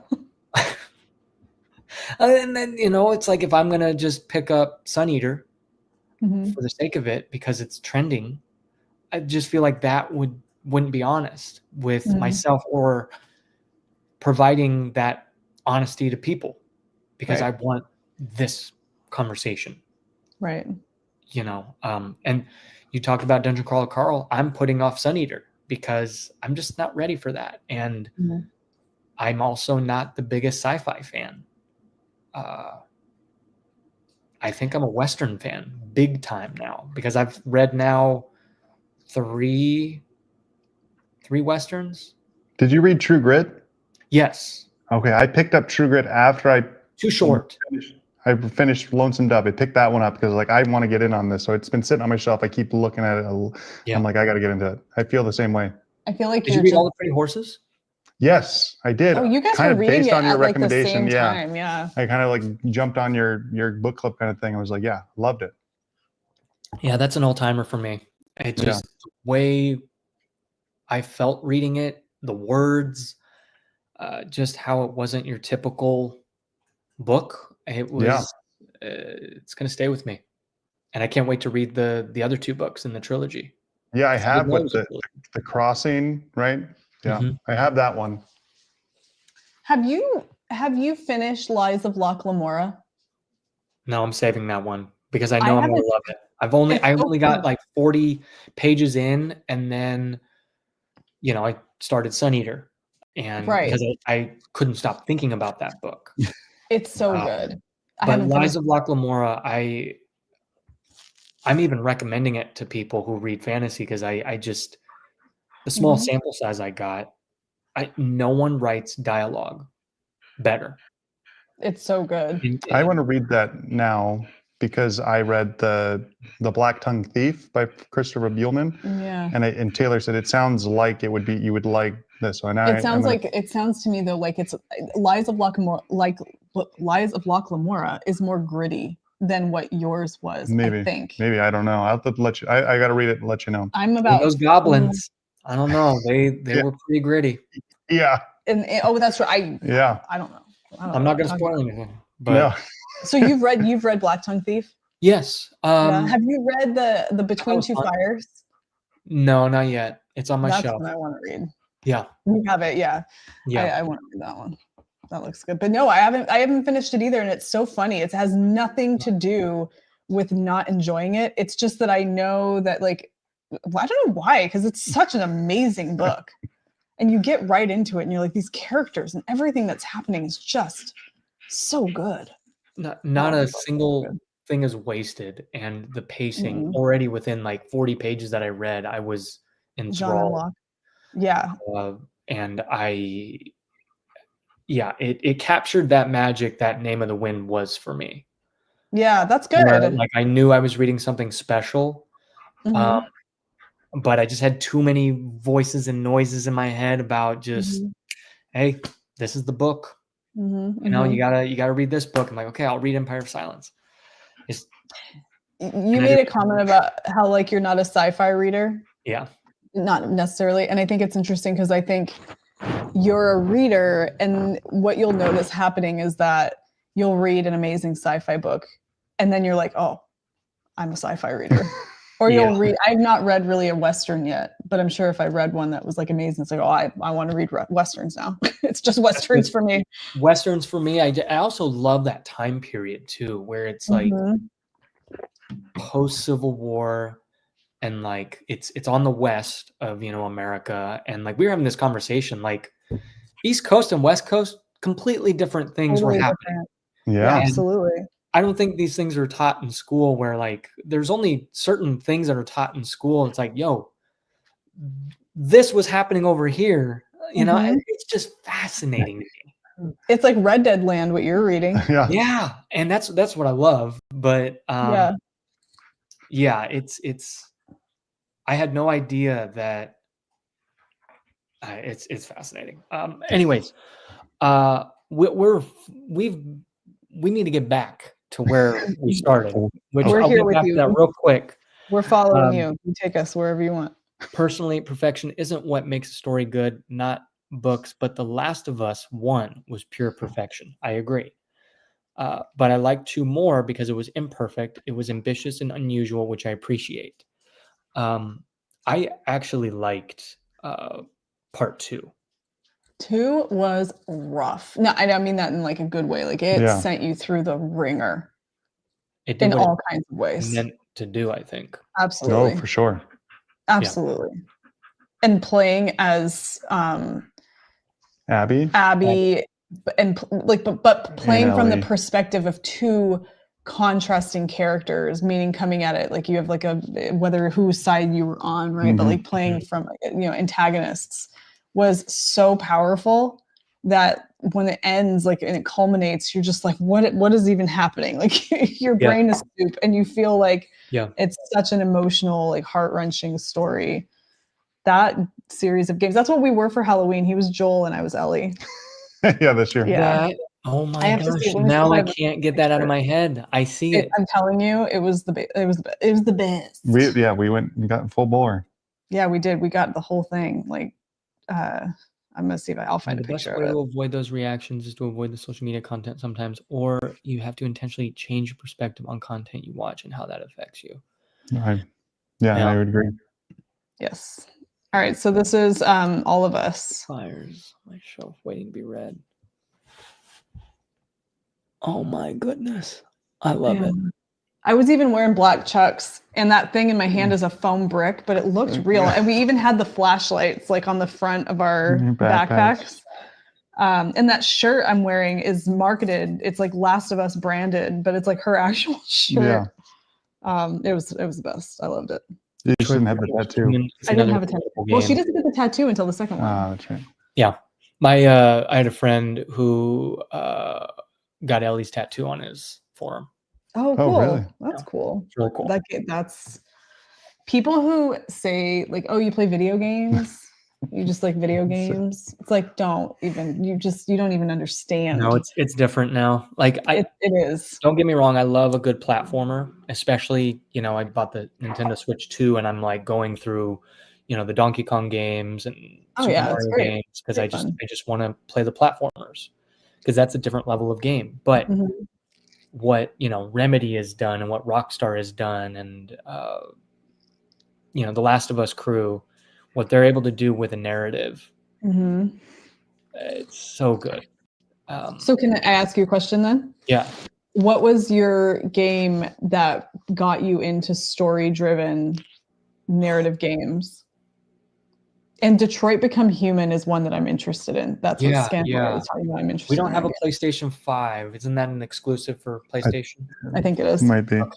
And then, it's like if I'm going to just pick up Sun Eater for the sake of it because it's trending, I just feel like that wouldn't be honest with myself or providing that honesty to people because I want this conversation. Right. And you talked about Dungeon Crawler Carl. I'm putting off Sun Eater because I'm just not ready for that. And I'm also not the biggest sci-fi fan. I think I'm a Western fan big time now because I've read now three Westerns. Did you read True Grit? Yes. Okay. I picked up True Grit after Too short. I finished Lonesome Dove. I picked that one up because like I want to get in on this. So it's been sitting on my shelf. I keep looking at it. I'm like, I got to get into it. I feel the same way. I feel like Did you read All the Pretty Horses? Yes, I did. Oh, you guys kind were of reading based it on your at like the recommendation. same time. Yeah. I kind of like jumped on your book club kind of thing. I was like, yeah, loved it. Yeah, that's an all-timer for me. It just the way I felt reading it, the words, just how it wasn't your typical book. It was. It's going to stay with me, and I can't wait to read the other two books in the trilogy. Yeah, I have with the Crossing, right? Yeah, I have that one. Have you finished Lies of Locke Lamora? No, I'm saving that one because I know I'm going to love it. I only got like 40 pages in, and then I started Sun Eater, and because I couldn't stop thinking about that book. It's so good. But Lies of Locke Lamora, I'm even recommending it to people who read fantasy because I just the small sample size I got, no one writes dialogue better. It's so good. I want to read that now because I read the Black Tongue Thief by Christopher Buehlman. Yeah. And Taylor said it sounds like you would like this one. It sounds to me though like it's Lies of Locke Lamora is more gritty than what yours was. Maybe. I think. Maybe I don't know. I'll have to let you. I got to read it and let you know. I'm about those goblins. I don't know. They were pretty gritty. Yeah. And that's right. I don't know. I'm not going to spoil anything. But so you've read Black Tongue Thief? Yes. Have you read the Between Two Fires? No, not yet. It's on my shelf. That's what I want to read. Yeah. You have it, yeah. I want to read that one. That looks good. But no, I haven't finished it either. And it's so funny. It has nothing to do with not enjoying it. It's just that I know that like, I don't know why, because it's such an amazing book. And you get right into it and you're like, these characters and everything that's happening is just so good. Not a single thing is wasted. And the pacing already within like 40 pages that I read, I was enthralled. Yeah. And it captured that magic that Name of the Wind was for me. Yeah, that's good. Like I knew I was reading something special. But I just had too many voices and noises in my head about just, hey, this is the book. You gotta read this book. I'm like, okay, I'll read Empire of Silence. You made a comment about how like you're not a sci-fi reader. Yeah. Not necessarily. And I think it's interesting because I think you're a reader, and what you'll notice happening is that you'll read an amazing sci-fi book and then you're like, oh, I'm a sci-fi reader. Or Yeah. you'll read, I've not read really a Western yet, but I'm sure if I read one that was like amazing, it's like, oh, I want to read Westerns now. It's just Westerns for me. Westerns for me. I also love that time period too, where it's like post Civil War, and like it's on the west of America, and like we were having this conversation, like East Coast and West Coast, completely different things were happening. Yeah, absolutely. I don't think these things are taught in school, where like there's only certain things that are taught in school. It's like, yo, this was happening over here. It's just fascinating to me. It's like Red Dead Land, what you're reading. Yeah. And that's what I love. But it's I had no idea that it's fascinating. Anyways, we need to get back to where we started, which We're I'll here get with back you. to that real quick. We're following you. You take us wherever you want. Personally, perfection isn't what makes a story good, not books, but The Last of Us 1 was pure perfection. I agree. But I like 2 more because it was imperfect. It was ambitious and unusual, which I appreciate. I actually liked part 2. 2 was rough. No, I don't mean that in like a good way. Like it sent you through the ringer. It did in all kinds of ways. Meant to do, I think. Absolutely. No, for sure. Absolutely. Yeah. And playing as Abby, and like, but playing from the perspective of 2 contrasting characters, meaning coming at it like you have like whether whose side you were on, right? But like playing from antagonists was so powerful that when it ends, like, and it culminates, you're just like, what is even happening? Like your brain is soup, and you feel like it's such an emotional, like heart-wrenching story. That series of games, that's what we were for Halloween. He was Joel and I was Ellie. This year. Yeah. Oh my gosh! Now I can't get that out of my head. I see it. I'm telling you, it was the best. We went and got full bore. Yeah, we did. We got the whole thing. Like, I'm gonna see if I'll find a picture of it. The best way to avoid those reactions is to avoid the social media content sometimes, or you have to intentionally change your perspective on content you watch and how that affects you. I would agree. Yes. All right. So this is All of Us. Fires my shelf waiting to be read. Oh my goodness. I love it. I was even wearing black Chucks, and that thing in my hand is a foam brick, but it looked real. And we even had the flashlights like on the front of our backpacks. And that shirt I'm wearing is marketed. It's like Last of Us branded, but it's like her actual shirt. It was the best. I loved it. You shouldn't have the tattoo. I didn't have a tattoo. Well, she doesn't get the tattoo until the second one. Oh, that's right. Yeah. I had a friend who got Ellie's tattoo on his forearm. Oh, cool. Oh, really? That's cool. It's really cool. That's people who say like, oh, you play video games. You just like video games. It's like, you don't even understand. No, it's different now. Like it is. Don't get me wrong. I love a good platformer, especially, I bought the Nintendo Switch 2 and I'm like going through, the Donkey Kong games and Super Mario games because I just want to play the platformers because that's a different level of game. But what, Remedy has done and what Rockstar has done and, the Last of Us crew, what they're able to do with a narrative, it's so good. So can I ask you a question then? Yeah. What was your game that got you into story-driven narrative games? And Detroit Become Human is one that I'm interested in. That's what Scandal is talking about. I'm interested. We don't have a PlayStation 5. Isn't that an exclusive for PlayStation? I think it is. Might be. Okay.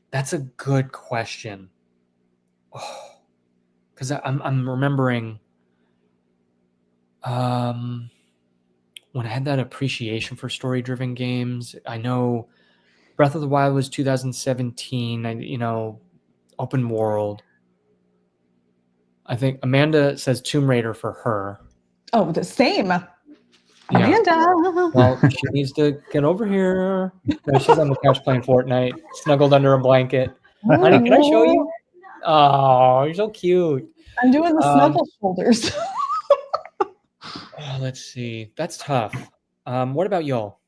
That's a good question. Because I'm remembering when I had that appreciation for story-driven games. I know Breath of the Wild was 2017. Open world. I think Amanda says Tomb Raider for her. Oh, the same. Amanda. Well, she needs to get over here. No, she's on the couch playing Fortnite, snuggled under a blanket. Honey, can I show you? Oh, you're so cute. I'm doing the snuggle shoulders. Let's see. That's tough. What about y'all?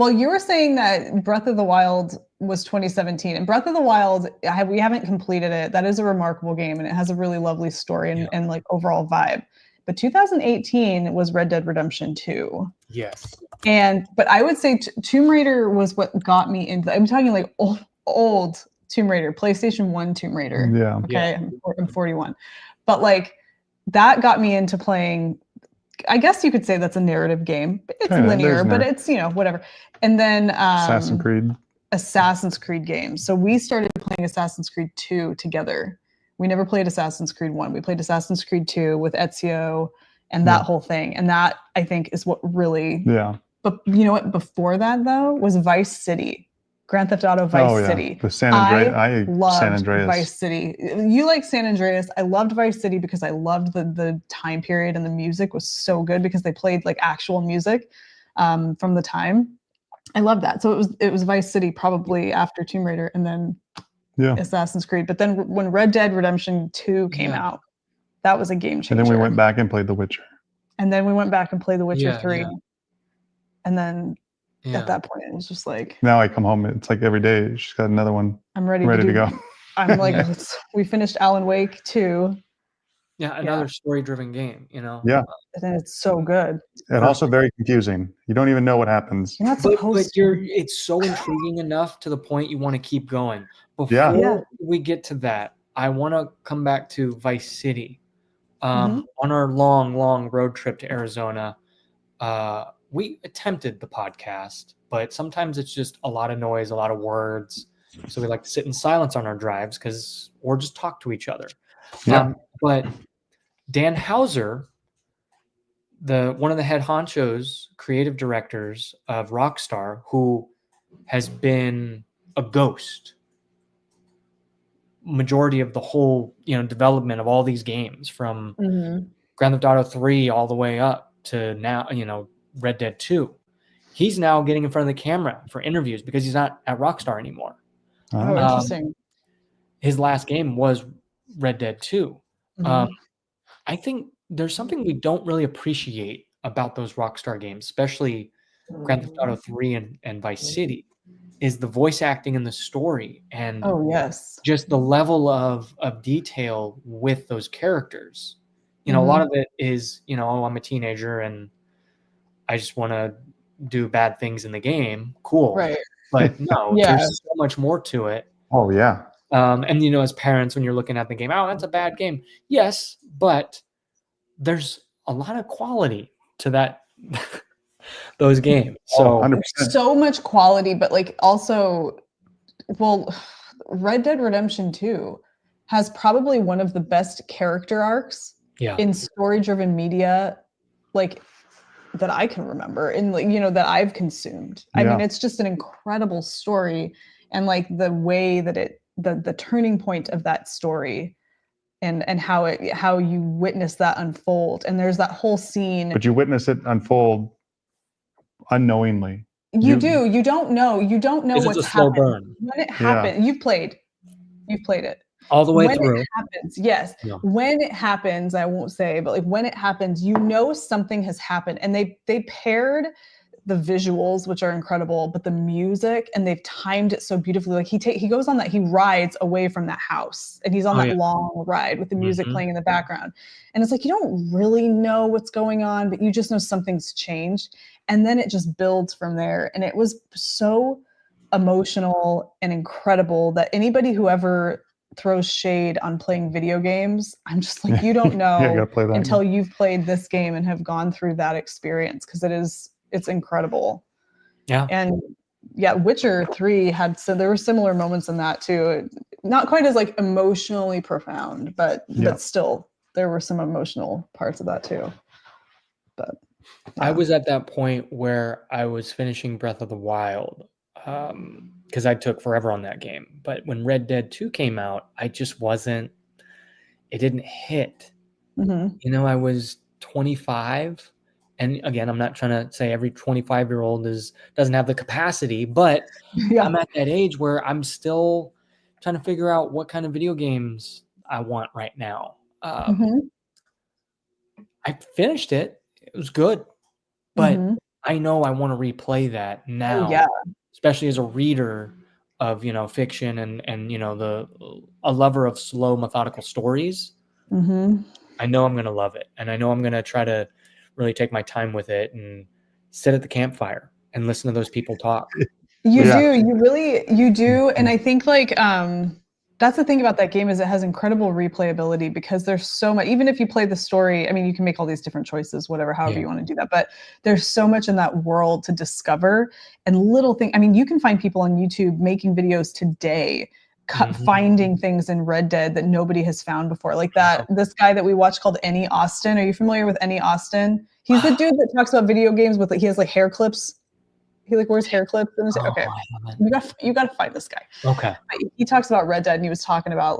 Well, you were saying that Breath of the Wild was 2017, and Breath of the Wild, we haven't completed it. That is a remarkable game, and it has a really lovely story and like overall vibe. But 2018 was Red Dead Redemption 2. Yes. But I would say Tomb Raider was what got me into. I'm talking like old Tomb Raider, PlayStation 1 Tomb Raider. Yeah. Okay, I'm 41, but like that got me into playing. I guess you could say that's a narrative game. It's linear, but it's, whatever. And then Assassin's Creed games. So we started playing Assassin's Creed 2 together. We never played Assassin's Creed 1. We played Assassin's Creed 2 with Ezio and that whole thing. And that, I think, is what really... Yeah. But you know what? Before that, though, was Vice City. Grand Theft Auto Vice City. The San Andreas. I loved San Andreas. Vice City. You like San Andreas. I loved Vice City because I loved the time period, and the music was so good because they played like actual music from the time. I love that. So it was Vice City probably after Tomb Raider, and then Assassin's Creed. But then when Red Dead Redemption 2 came out, that was a game changer. And then we went back and played The Witcher. And then we went back and played The Witcher 3. Yeah. And then at that point, it was just like... Now I come home, it's like every day, she's got another one. I'm ready to go. I'm like, we finished Alan Wake 2. Yeah, another story-driven game, Yeah. And it's so good. And also very confusing. You don't even know what happens. You're not supposed to. It's so intriguing enough to the point you want to keep going. Before we get to that, I want to come back to Vice City. On our long road trip to Arizona, we attempted the podcast, but sometimes it's just a lot of noise, a lot of words. So we like to sit in silence on our drives or just talk to each other. Yeah. But Dan Houser, one of the head honchos, creative directors of Rockstar, who has been a ghost majority of the whole, development of all these games from Grand Theft Auto 3 all the way up to now, Red Dead 2. He's now getting in front of the camera for interviews because he's not at Rockstar anymore. Oh, interesting. His last game was Red Dead 2. I think there's something we don't really appreciate about those Rockstar games, especially Grand Theft Auto 3 and Vice City, is the voice acting and the story, and just the level of detail with those characters. A lot of it is, I'm a teenager and I just want to do bad things in the game. Cool. Right. But no, there's so much more to it. Oh, yeah. And, as parents, when you're looking at the game, oh, that's a bad game. Yes, but there's a lot of quality to that, those games. So, 100%. So much quality, but like also, Red Dead Redemption 2 has probably one of the best character arcs in story-driven media, like that I can remember, and that I've consumed. I mean, it's just an incredible story, and like the way that the turning point of that story, and how you witness that unfold. And there's that whole scene. But you witness it unfold unknowingly. You do. You don't know. You don't know what's happening. Burn. When it happens, you've played it. All the way when through. It happens, yes. Yeah. When it happens, I won't say, but like when it happens, something has happened. And they paired the visuals, which are incredible, but the music, and they've timed it so beautifully. Like he goes on that, he rides away from that house, and he's on that long ride with the music playing in the background. And it's like, you don't really know what's going on, but you just know something's changed. And then it just builds from there. And it was so emotional and incredible that anybody who ever throws shade on playing video games, I'm just like, you don't know until you've played this game and have gone through that experience, because it's incredible. Yeah. And Witcher 3 there were similar moments in that too. Not quite as like emotionally profound, but still there were some emotional parts of that too. But I was at that point where I was finishing Breath of the Wild, because I took forever on that game. But when Red Dead 2 came out, it didn't hit. I was 25. And again, I'm not trying to say every 25-year-old doesn't have the capacity, but I'm at that age where I'm still trying to figure out what kind of video games I want right now. I finished it. It was good. But I know I want to replay that now, yeah. especially as a reader of, fiction and a lover of slow, methodical stories. Mm-hmm. I know I'm going to love it. And I know I'm going to try to really take my time with it and sit at the campfire and listen to those people talk. You do. You do. And I think that's the thing about that game is it has incredible replayability because there's so much, even if you play the story, I mean, you can make all these different choices, however you want to do that, but there's so much in that world to discover and little things. I mean, you can find people on YouTube making videos today, finding things in Red Dead that nobody has found before. Like this guy that we watched called Any Austin. Are you familiar with Any Austin? He's the dude that talks about video games with, he has like hair clips. He wears hair clips and okay, you got to find this guy. Okay. He talks about Red Dead and he was talking about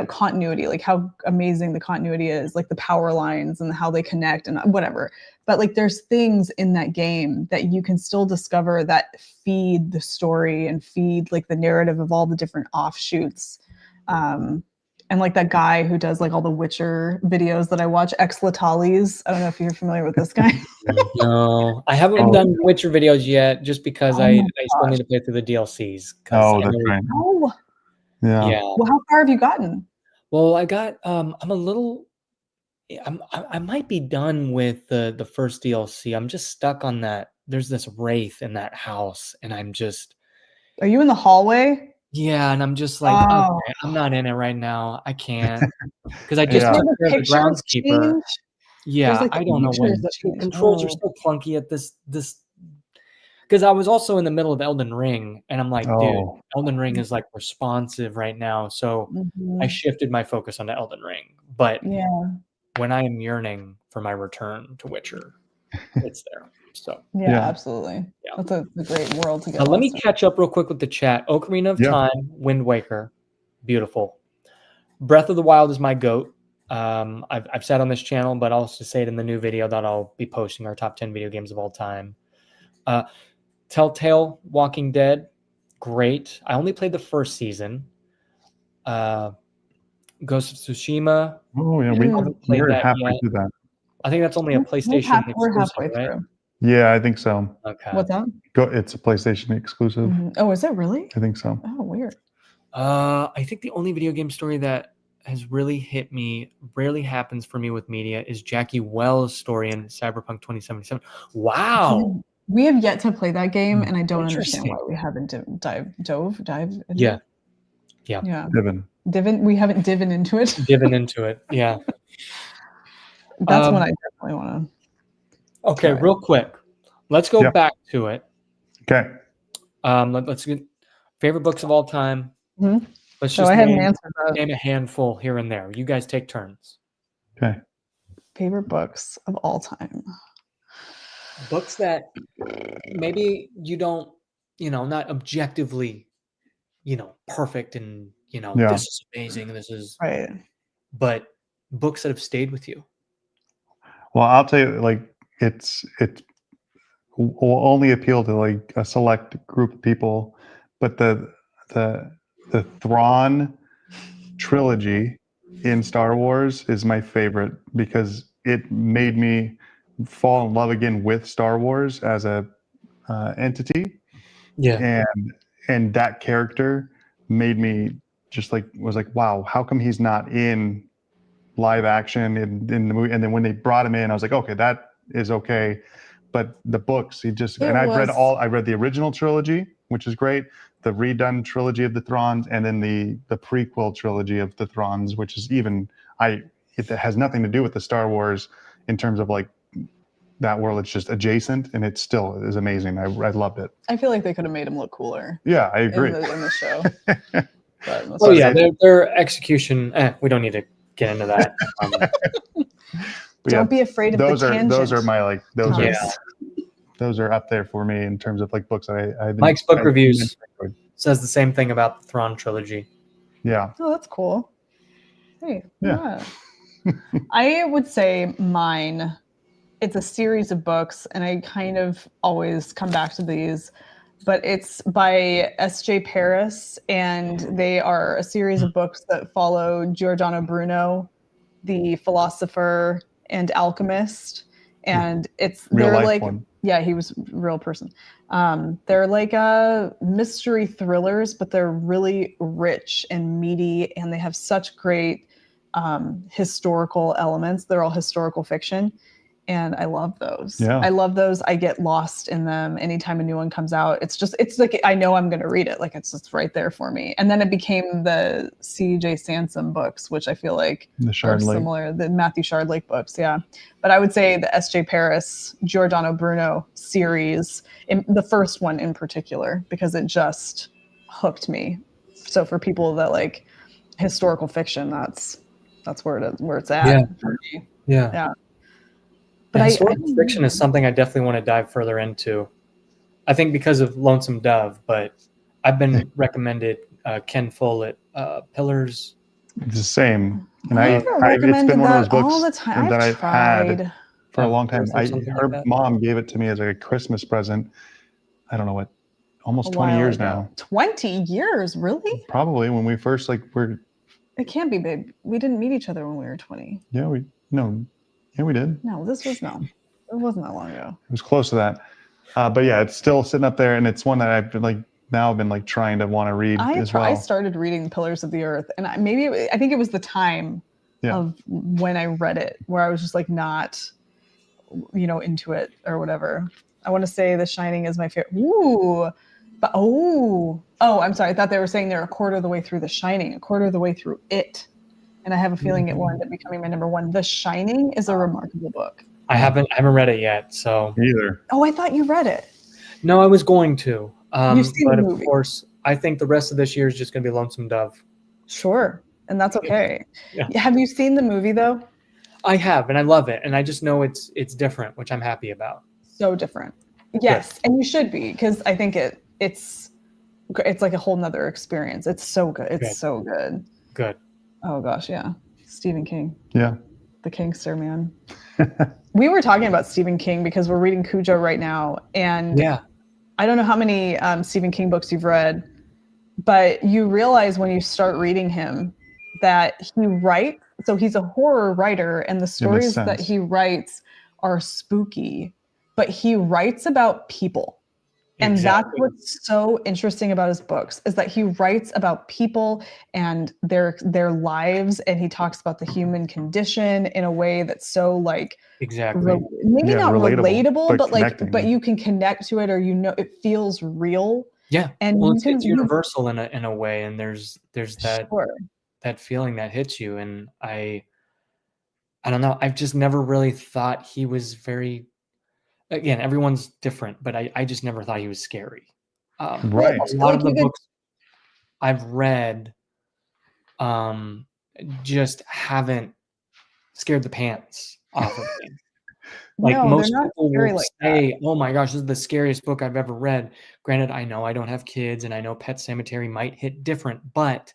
continuity, like how amazing the continuity is, like the power lines and how they connect and whatever. But there's things in that game that you can still discover that feed the story and feed the narrative of all the different offshoots. And that guy who does all the Witcher videos that I watch, Exlatales. I don't know if you're familiar with this guy. No, I haven't done Witcher videos yet, just because I still need to play through the DLCs. Oh, that's right. Oh, yeah. Well, how far have you gotten? Well, I got. I'm a little. I might be done with the first DLC. I'm just stuck on that. There's this wraith in that house, and I'm just. Are you in the hallway? Yeah, and I'm just like, okay, I'm not in it right now. I can't, because I just took care of the groundskeeper. Yeah, I don't know when. Controls are so clunky at this. Because I was also in the middle of Elden Ring, and I'm like, dude, Elden Ring is responsive right now. So I shifted my focus onto Elden Ring. But when I am yearning for my return to Witcher, it's there. So absolutely. Yeah. That's a great world to get. Let me catch up real quick with the chat. Ocarina of Time, Wind Waker, beautiful. Breath of the Wild is my GOAT. I've said on this channel, but I'll also say it in the new video that I'll be posting, our top 10 video games of all time. Telltale, Walking Dead, great. I only played the first season. Ghost of Tsushima. Oh yeah, we haven't played that halfway through that. I think that's only a PlayStation we're exclusive, halfway right? through. Yeah, I think so. Okay. What's that? It's a PlayStation exclusive. Oh, is it really? I think so. Oh, weird. I think the only video game story that has really hit me, rarely happens for me with media, is Jackie Wells' story in Cyberpunk 2077. Wow. We have yet to play that game, and I don't understand why we haven't dive into Yeah. Divin. We haven't divin into it. Divin into it. Yeah. That's one I definitely want to. Okay, real quick. Let's go back to it. Okay. Let's get favorite books of all time. Mm-hmm. Let's just name a handful here and there. You guys take turns. Okay. Favorite books of all time. Books that maybe you don't, not objectively, perfect and, this is amazing. This is right. But books that have stayed with you. Well, I'll tell you, it will only appeal to a select group of people, but the Thrawn trilogy in Star Wars is my favorite because it made me fall in love again with Star Wars as a entity. Yeah. And that character made me just was like, wow, how come he's not in live action in the movie? And then when they brought him in, I was like, okay, that is okay. But the books, I read the original trilogy, which is great, the redone trilogy of the Thrawns, and then the prequel trilogy of the Thrawns, which is it has nothing to do with the Star Wars in terms of that world. It's just adjacent, and it still is amazing. I loved it. I feel like they could have made him look cooler. Yeah, I agree. In the show. Their execution. We don't need to get into that. Don't be afraid of the tangent. Those are my those are up there for me in terms of books I Mike's book reviews says the same thing about the Thrawn trilogy. Yeah. Oh, that's cool. Hey. Yeah. I would say mine. It's a series of books, and I kind of always come back to these, but it's by S.J. Paris, and they are a series of books that follow Giordano Bruno, the philosopher and alchemist. and real they're life like, one. yeah, he was a real person. They're like mystery thrillers, but they're really rich and meaty, and they have such great historical elements. They're all historical fiction, and I love those. Yeah. I love those. I get lost in them anytime a new one comes out. It's like I know I'm going to read it. Like it's just right there for me. And then it became the C.J. Sansom books, which I feel like are similar. The Matthew Shardlake books, yeah. But I would say the S.J. Paris, Giordano Bruno series, the first one in particular, because it just hooked me. So for people that like historical fiction, that's where it's at. Yeah. For me. Yeah. But historical fiction is something I definitely want to dive further into. I think because of Lonesome Dove, but I've been recommended Ken Follett, Pillars. It's the same. And it's been one of those books all the time. That I've had for a long time. Her mom gave it to me as like a Christmas present. I don't know what, almost 20 years now. 20 years, really? Probably when we first were. It can't be, babe. We didn't meet each other when we were 20. Yeah, we did. No, it wasn't that long ago. It was close to that. But yeah, it's still sitting up there, and it's one that I've been trying to want to read as well. I started reading Pillars of the Earth, and I think it was the time of when I read it where I was just like not, into it or whatever. I want to say The Shining is my favorite. Ooh, but I'm sorry. I thought they were saying they're a quarter of the way through The Shining, a quarter of the way through it. And I have a feeling it will end up becoming my number one. The Shining is a remarkable book. I haven't read it yet, so either. Oh, I thought you read it. No, I was going to. You've seen but the movie. Of course, I think the rest of this year is just going to be Lonesome Dove. Sure, and that's okay. Yeah. Have you seen the movie though? I have, and I love it, and I just know it's different, which I'm happy about. So different. Yes, good. And you should be, because I think it's like a whole nother experience. It's so good. It's so good. Good. Oh gosh, yeah. Stephen King. Yeah. The Kingster, man. We were talking about Stephen King because we're reading Cujo right now. And I don't know how many Stephen King books you've read, but you realize when you start reading him that he writes, so he's a horror writer, and the stories that he writes are spooky, but he writes about people. And that's what's so interesting about his books, is that he writes about people and their lives, and he talks about the human condition in a way that's so like maybe not relatable, but you can connect to it, or it feels real. Yeah, and it's universal in a way, and there's that feeling that hits you, and I don't know. I've just never really thought he was very. Again, everyone's different, but I just never thought he was scary. Right. A lot of the books I've read just haven't scared the pants off of me. Most people will say, "Oh my gosh, this is the scariest book I've ever read." Granted, I know I don't have kids, and I know Pet Sematary might hit different, but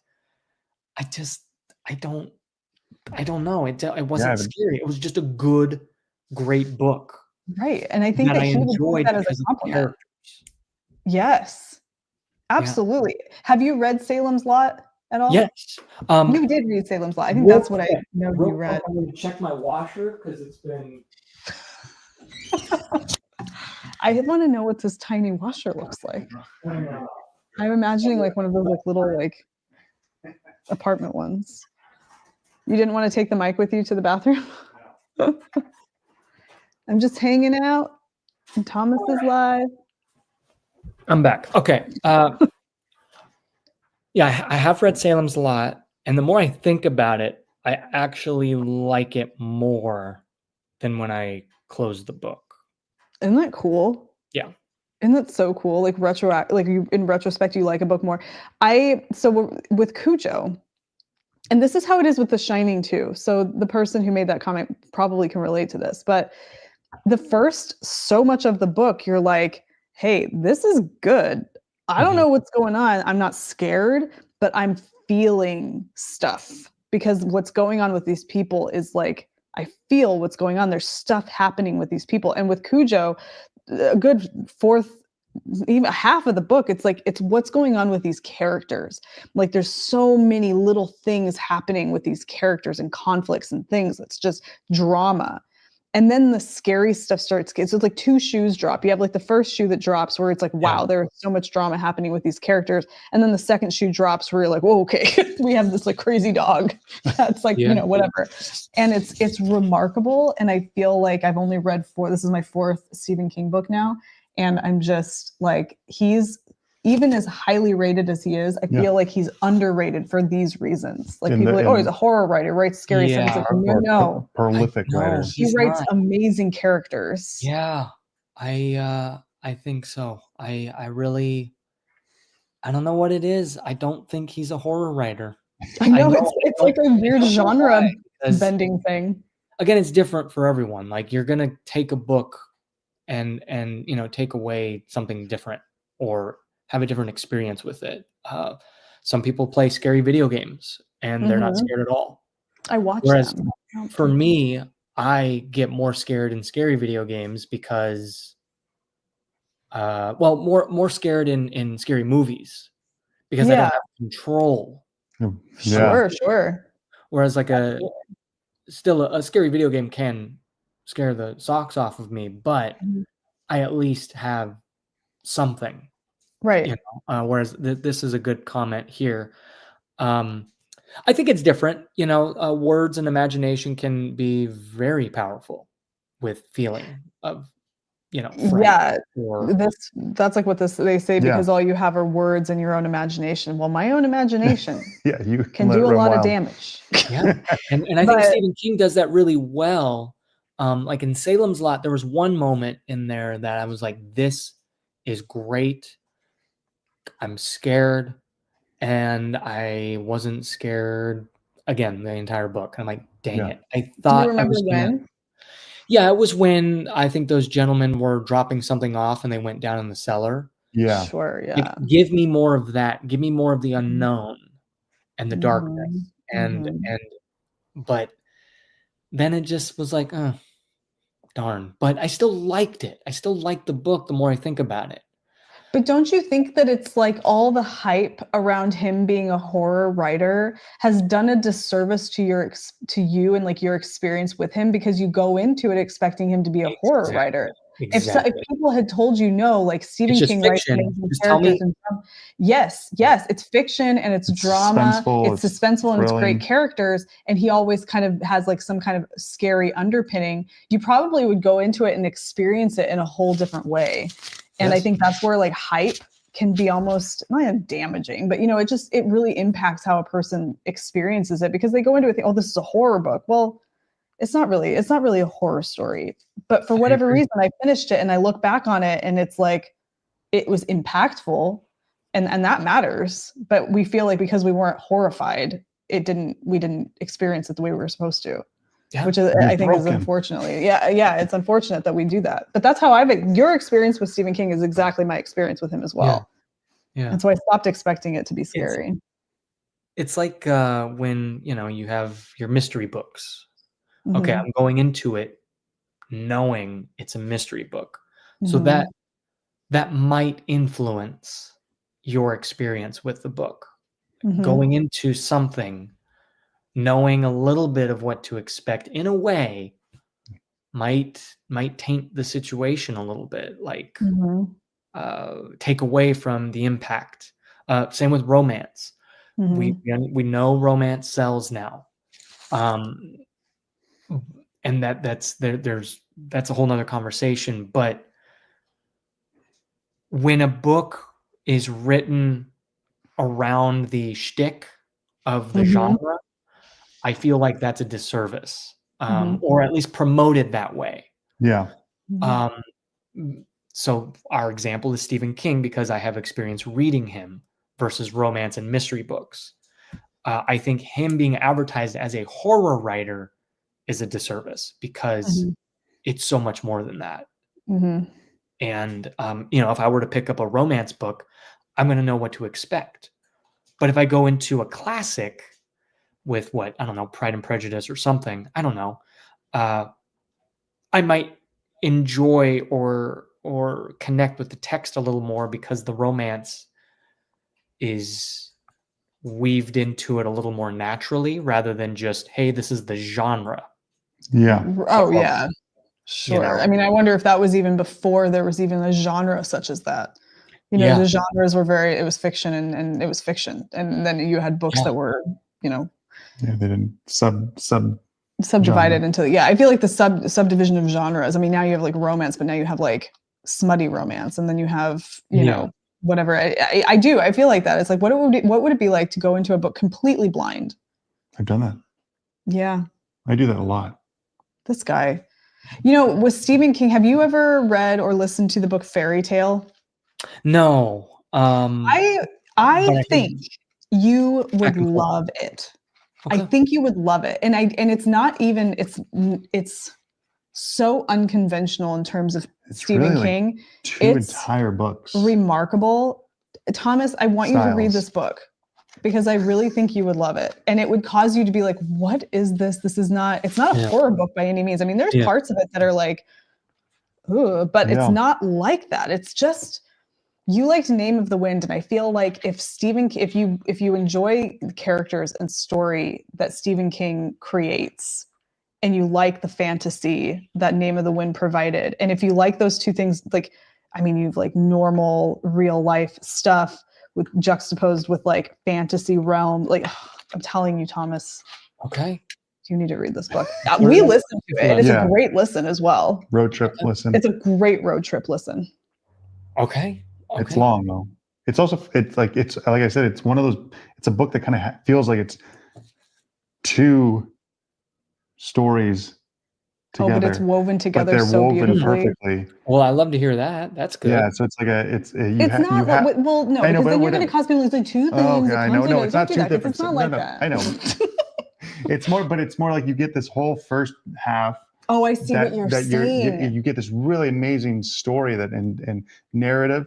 I don't know. It wasn't scary. It was just a great book. Right. And I think that he enjoyed that as a compliment. Yes, absolutely. Yeah. Have you read Salem's Lot at all? Yes. You did read Salem's Lot. I think that's what I know you read. I'm going to check my washer because it's been... I want to know what this tiny washer looks like. I'm imagining like one of those little apartment ones. You didn't want to take the mic with you to the bathroom? No. I'm just hanging out, and Thomas is live. I'm back. Okay. I have read Salem's Lot, and the more I think about it, I actually like it more than when I closed the book. Isn't that cool? Yeah. Isn't that so cool? In retrospect, you like a book more. So with Cujo, and this is how it is with The Shining too. So the person who made that comment probably can relate to this, but the first so much of the book, you're like, hey, this is good. I don't know what's going on. I'm not scared, but I'm feeling stuff, because what's going on with these people is like, I feel what's going on. There's stuff happening with these people. And with Cujo, a good even half of the book, it's what's going on with these characters. Like there's so many little things happening with these characters and conflicts and things. It's just drama. And then the scary stuff starts. So it's like two shoes drop. You have like the first shoe that drops where it's like, wow, there's so much drama happening with these characters. And then the second shoe drops where you're like, whoa, okay, we have this like crazy dog that's like, you know, whatever. And it's remarkable. And I feel like I've only read this is my 4th Stephen King book now. And I'm just like, he's even as highly rated as he is, I feel like he's underrated for these reasons. Like people are like, oh, he's a horror writer, writes scary stuff. It's like, no, prolific writer. He writes amazing characters. Yeah, I think so. I don't know what it is. I don't think he's a horror writer. I know it's like a weird genre bending thing. Again, it's different for everyone. Like you're gonna take a book and you know take away something different or have a different experience with it. Some people play scary video games and they're not scared at all. I watch Whereas them. For me, I get more scared in scary video games because, more scared in scary movies because I don't have control. Sure. Whereas like a scary video game can scare the socks off of me, but I at least have something. Right. You know, whereas this is a good comment here. I think it's different. You know, words and imagination can be very powerful with feeling of, you know, fright that's like what they say because all you have are words and your own imagination. Well, my own imagination you can do a lot of damage. And I think Stephen King does that really well. Like in Salem's Lot, there was one moment in there that I was like, this is great. I'm scared. And I wasn't scared again the entire book. I'm like, dang it. I thought Do you remember when? Yeah, it was when I think those gentlemen were dropping something off and they went down in the cellar. Yeah. Sure, yeah. Like, give me more of that. Give me more of the unknown and the darkness. But then it just was like, oh, darn. But I still liked it. I still liked the book the more I think about it. But don't you think that it's like all the hype around him being a horror writer has done a disservice to you and like your experience with him because you go into it expecting him to be a horror writer? If people had told you no, like Stephen King writes amazing characters and yes, it's fiction and it's drama, it's suspenseful and it's great characters, and he always kind of has like some kind of scary underpinning. You probably would go into it and experience it in a whole different way. And I think that's where like hype can be almost not even damaging, but you know, it really impacts how a person experiences it because they go into it thinking, oh, this is a horror book. Well, it's not really a horror story. But for whatever reason, I finished it and I look back on it and it's like it was impactful and that matters. But we feel like because we weren't horrified, we didn't experience it the way we were supposed to. Yeah, which is, I think is unfortunately. Yeah, it's unfortunate that we do that. But that's how your experience with Stephen King is exactly my experience with him as well. Yeah. And so I stopped expecting it to be scary. It's like when, you know, you have your mystery books. Okay, I'm going into it knowing it's a mystery book. So that might influence your experience with the book. Going into something knowing a little bit of what to expect in a way might taint the situation a little bit, like take away from the impact. Same with romance. We know romance sells now. And that's a whole nother conversation. But when a book is written around the shtick of the genre, I feel like that's a disservice, or at least promoted that way. Yeah. So our example is Stephen King because I have experience reading him versus romance and mystery books. I think him being advertised as a horror writer is a disservice because it's so much more than that. And, you know, if I were to pick up a romance book, I'm going to know what to expect. But if I go into a classic with Pride and Prejudice or something, I don't know, I might enjoy or connect with the text a little more because the romance is weaved into it a little more naturally rather than just, hey, this is the genre. Yeah. Oh, yeah. Sure. I mean, I wonder if that was even before there was even a genre such as that. The genres were it was fiction and it was fiction. And then you had books that were, Yeah, they didn't subdivided into, I feel like the subdivision of genres. I mean, now you have like romance, but now you have like smutty romance. And then you have, you know, whatever. I feel like that. It's like, what would it be like to go into a book completely blind? I've done that. Yeah. I do that a lot. This guy. With Stephen King, have you ever read or listened to the book Fairy Tale? No. I think you would love it. Okay. I think you would love it. And it's not even, it's so unconventional in terms of Stephen King. Like two entire books. Remarkable. Thomas, I want you to read this book because I really think you would love it. And it would cause you to be like, what is this? It's not a horror book by any means. I mean, there's parts of it that are like, ooh, but it's not like that. It's just, you liked Name of the Wind, and I feel like if you enjoy the characters and story that Stephen King creates, and you like the fantasy that Name of the Wind provided, and if you like those two things, like, I mean, you've like normal real life stuff with juxtaposed with like fantasy realm, like I'm telling you, Thomas. Okay. You need to read this book. We listened to it. It's a great listen as well. Road trip listen. It's a great road trip listen. Okay. It's long though. It's like I said, it's one of those, it's a book that kind of feels like it's two stories together. But it's woven together, but they're so woven beautifully. Perfectly. Well, I love to hear that. That's good. Yeah, so it's like it's not well, no, because then you're going to cause people to say two things. Oh, okay, I know. No, it's not two different. It's not like that. I know. It's more like you get this whole first half. Oh, I see what you're saying. You get this really amazing story and narrative.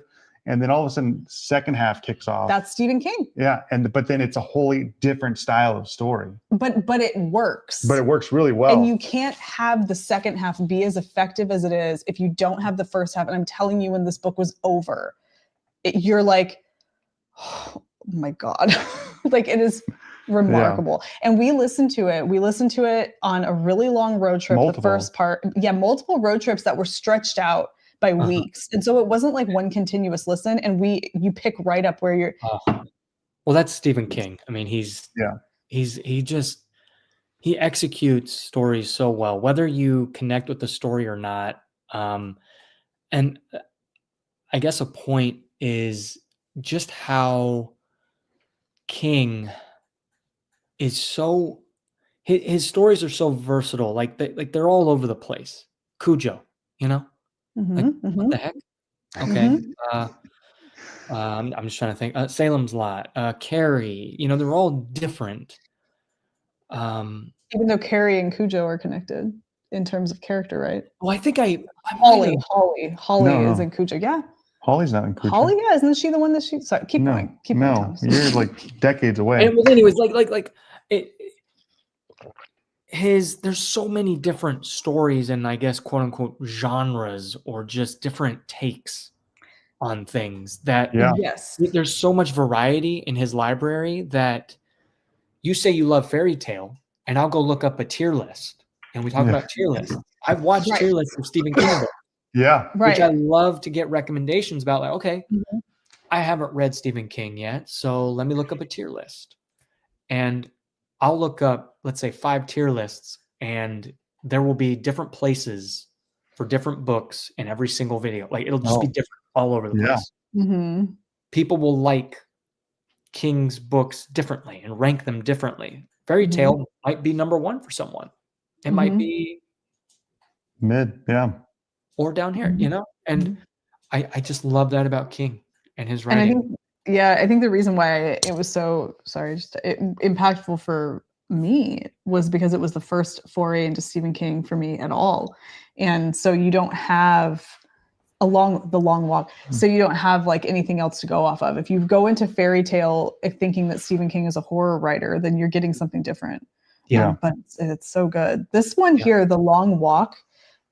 And then all of a sudden, second half kicks off. That's Stephen King. Yeah, but then it's a wholly different style of story. But it works. But it works really well. And you can't have the second half be as effective as it is if you don't have the first half. And I'm telling you, when this book was over, you're like, oh my God. Like, it is remarkable. And we listened to it on a really long road trip. The first part. Yeah, multiple road trips that were stretched out by weeks. And so it wasn't like one continuous listen, and you pick right up where you're. Well, that's Stephen King. I mean, he executes stories so well, whether you connect with the story or not. And I guess a point is just how King is so, his stories are so versatile. Like they're all over the place. Cujo, what the heck? Okay. I'm just trying to think. Salem's Lot, Carrie, they're all different. Even though Carrie and Cujo are connected in terms of character, right? Well, I think Holly is in Cujo. Yeah. Holly's not in Cujo. Holly, yeah, isn't she the one that sorry, keep going. Keep going, Thomas. You're like decades away. And well, anyways, there's so many different stories and I guess quote unquote genres or just different takes on things that there's so much variety in his library that you say you love Fairy Tale and I'll go look up a tier list and we talk about tier lists. I've watched tier lists of Stephen King books. Yeah. Which I love to get recommendations about, like, okay, I haven't read Stephen King yet, so let me look up a tier list. And I'll look up, let's say, 5 tier lists, and there will be different places for different books in every single video. Like, it'll just be different all over the place. Mm-hmm. People will like King's books differently and rank them differently. Fairy Tale might be number 1 for someone. It might be mid, or down here, and I just love that about King and his writing. And I think the reason why it was so impactful for me was because it was the first foray into Stephen King for me at all. And so you don't have the long walk. So you don't have like anything else to go off of. If you go into Fairy Tale thinking that Stephen King is a horror writer, then you're getting something different. Yeah. But it's so good. This one here, The Long Walk.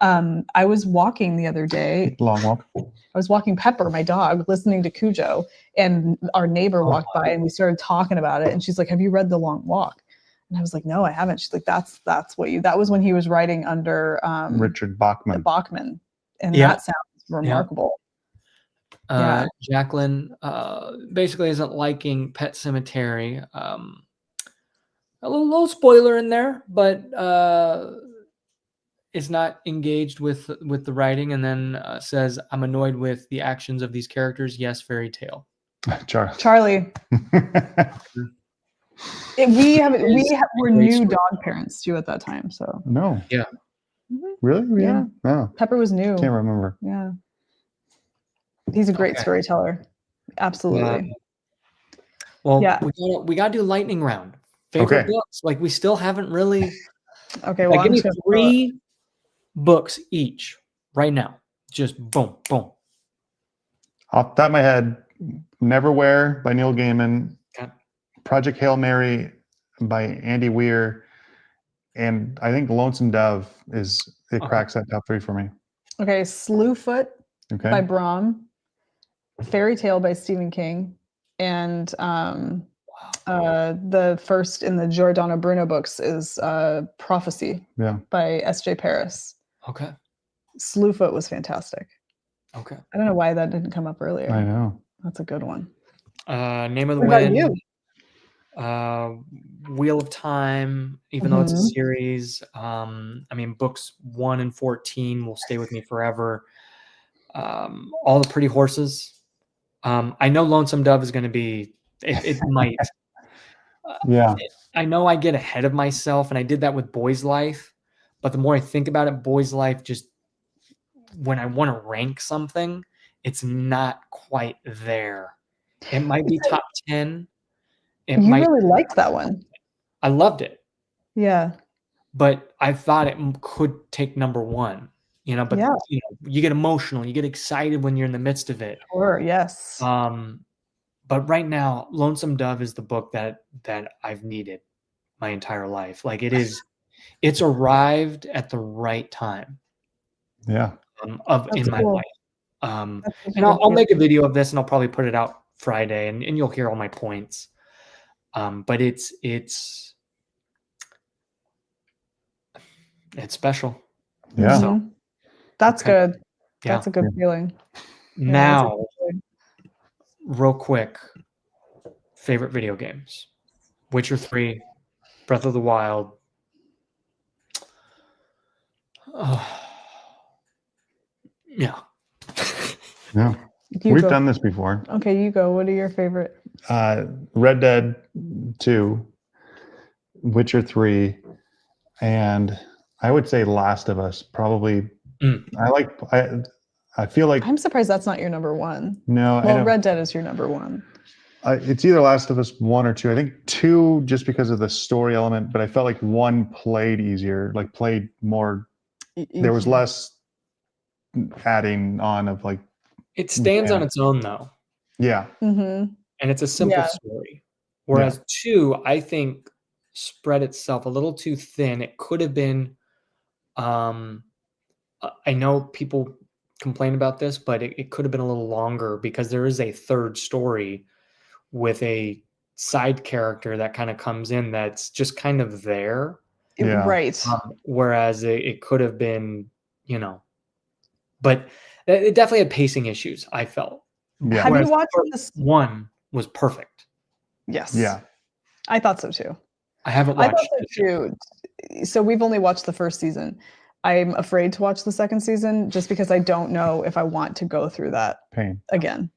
I was walking the other day. Long walk. I was walking Pepper, my dog, listening to Cujo, and our neighbor walked by and we started talking about it. And she's like, "Have you read The Long Walk?" And I was like, no, I haven't. She's like, that was when he was writing under Richard Bachman. And that sounds remarkable. Jacqueline basically isn't liking Pet Sematary. A little spoiler in there, but is not engaged with the writing, and then says, "I'm annoyed with the actions of these characters." Yes, fairy tale. Charlie. We were new dog parents too at that time. So no. Yeah. Really? Yeah. No. Pepper was new. Can't remember. Yeah. He's a great storyteller. Absolutely. Well, we gotta do lightning round. Favorite books. Like, we still haven't really. Okay. Well, give me 3 books each right now. Just boom, boom. Off the top of my head, Neverwhere by Neil Gaiman, Project Hail Mary by Andy Weir, and I think Lonesome Dove cracks that top 3 for me. Okay, Slewfoot by Brom, Fairy Tale by Stephen King, and the first in the Giordano Bruno books is Prophecy by S.J. Paris. Okay. Slewfoot was fantastic. Okay. I don't know why that didn't come up earlier. I know. That's a good one. Name of the What Wind. about you? Wheel of Time, even though it's a series. I mean, books 1 and 14 will stay with me forever. All the Pretty Horses. I know Lonesome Dove is going to be, it might. I know I get ahead of myself, and I did that with Boy's Life, but the more I think about it, Boy's Life, just when I want to rank something, it's not quite there. It might be top 10. You really liked that one. I loved it. Yeah. But I thought it could take number 1, but you get emotional, you get excited when you're in the midst of it. Sure, yes. But right now, Lonesome Dove is the book that I've needed my entire life. Like, it's arrived at the right time. Yeah. In my life. And I'll make a video of this, and I'll probably put it out Friday, and you'll hear all my points. But it's special. Yeah. So, that's good. That's a good feeling. Now, real quick, favorite video games. Witcher 3, Breath of the Wild. Yeah. We've done this before. Okay, you go. What are your favorite? Red Dead 2, Witcher 3, and I would say Last of Us. Probably. I feel like I'm surprised that's not your number 1. No. Well, Red Dead is your number 1. It's either Last of Us 1 or 2. I think 2 just because of the story element, but I felt like 1 played easier, like played more. There was less adding on of like. It stands on its own, though. Yeah. Mm-hmm. And it's a simple story. Whereas 2, I think, spread itself a little too thin. It could have been. I know people complain about this, but it could have been a little longer, because there is a third story with a side character that kind of comes in that's just kind of there. Right. Whereas it could have been, but it definitely had pacing issues, I felt. Yeah. Have you watched this? 1 was perfect. Yes. Yeah. I thought so too. I haven't watched it too. So we've only watched the first season. I'm afraid to watch the second season just because I don't know if I want to go through that pain again.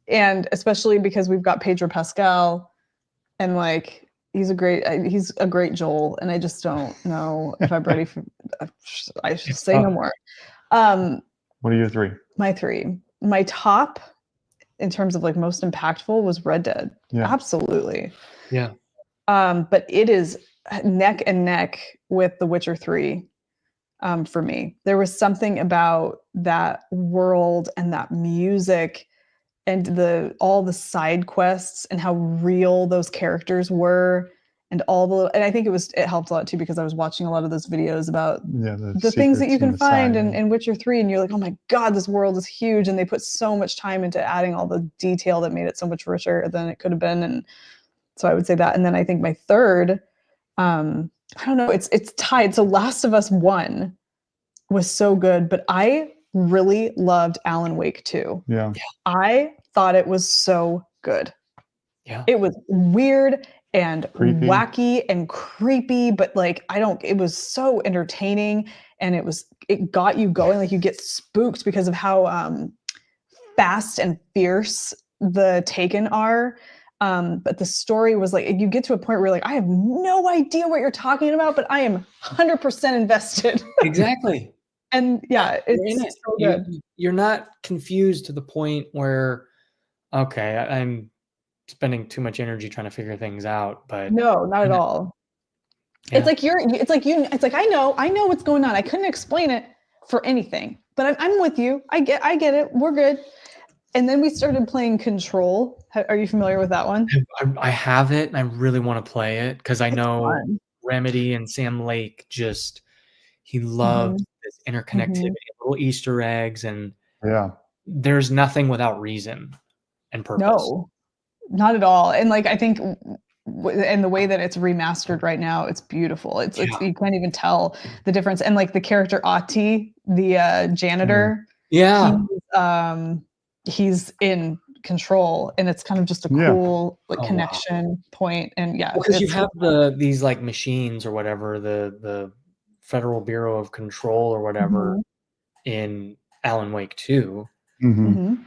And especially because we've got Pedro Pascal, and like he's a great Joel, and I just don't know if I'm ready for. I should say no more. What are your 3? My 3. My top, in terms of like most impactful, was Red Dead. Yeah. Absolutely. Yeah. But it is neck and neck with The Witcher 3. For me, there was something about that world and that music and all the side quests and how real those characters were, and and I think it helped a lot too, because I was watching a lot of those videos about the things that you can find in Witcher 3, and you're like, oh my God, this world is huge, and they put so much time into adding all the detail that made it so much richer than it could have been. And so I would say that. And then I think my third I don't know, it's tied. So Last of Us 1 was so good, but I really loved Alan Wake 2. Yeah. I thought it was so good. Yeah. It was weird and Creepy. wacky and creepy, but like it was so entertaining, and it got you going. Like you get spooked because of how fast and fierce the Taken are. But the story was like, you get to a point where you're like, I have no idea what you're talking about, but I am 100% invested. Exactly. And yeah, You're in it's it. so good. You're not confused to the point where, okay, I'm spending too much energy trying to figure things out, but No, not at all. Yeah. It's like I know what's going on. I couldn't explain it for anything, but I'm with you. I get it. We're good. And then we started playing Control. Are you familiar with that one? I have it, and I really want to play it because I know fun. Remedy and Sam Lake he loves this interconnectivity, little Easter eggs, and there's nothing without reason and purpose. No, not at all. And like I think, and the way that it's remastered right now, it's beautiful. It's you can't even tell the difference. And like the character Ati, the janitor, he's in Control, and it's kind of just a cool connection point. And because you have these like machines or whatever, the Federal Bureau of Control or whatever in Alan Wake 2. And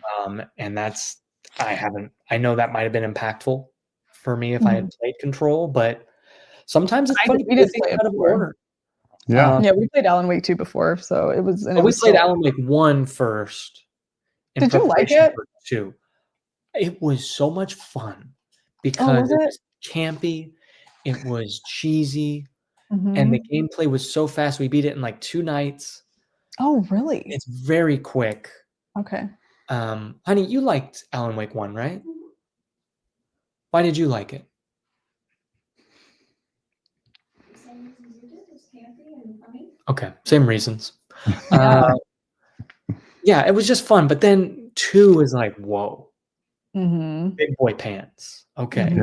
that's I know that might have been impactful for me if I had played Control, but sometimes it's fun to play out of order. Yeah, we played Alan Wake 2 before, so it was. We played Alan Wake 1 first. Did you like it? 2. It was so much fun because it was campy, it was cheesy, and the gameplay was so fast. We beat it in like 2 nights. Oh, really? It's very quick. Okay. Honey, you liked Alan Wake 1, right? Why did you like it? Same reasons you did. It was campy and funny. Okay, same reasons. Yeah, it was just fun. But then 2 is like, whoa, big boy pants. Okay,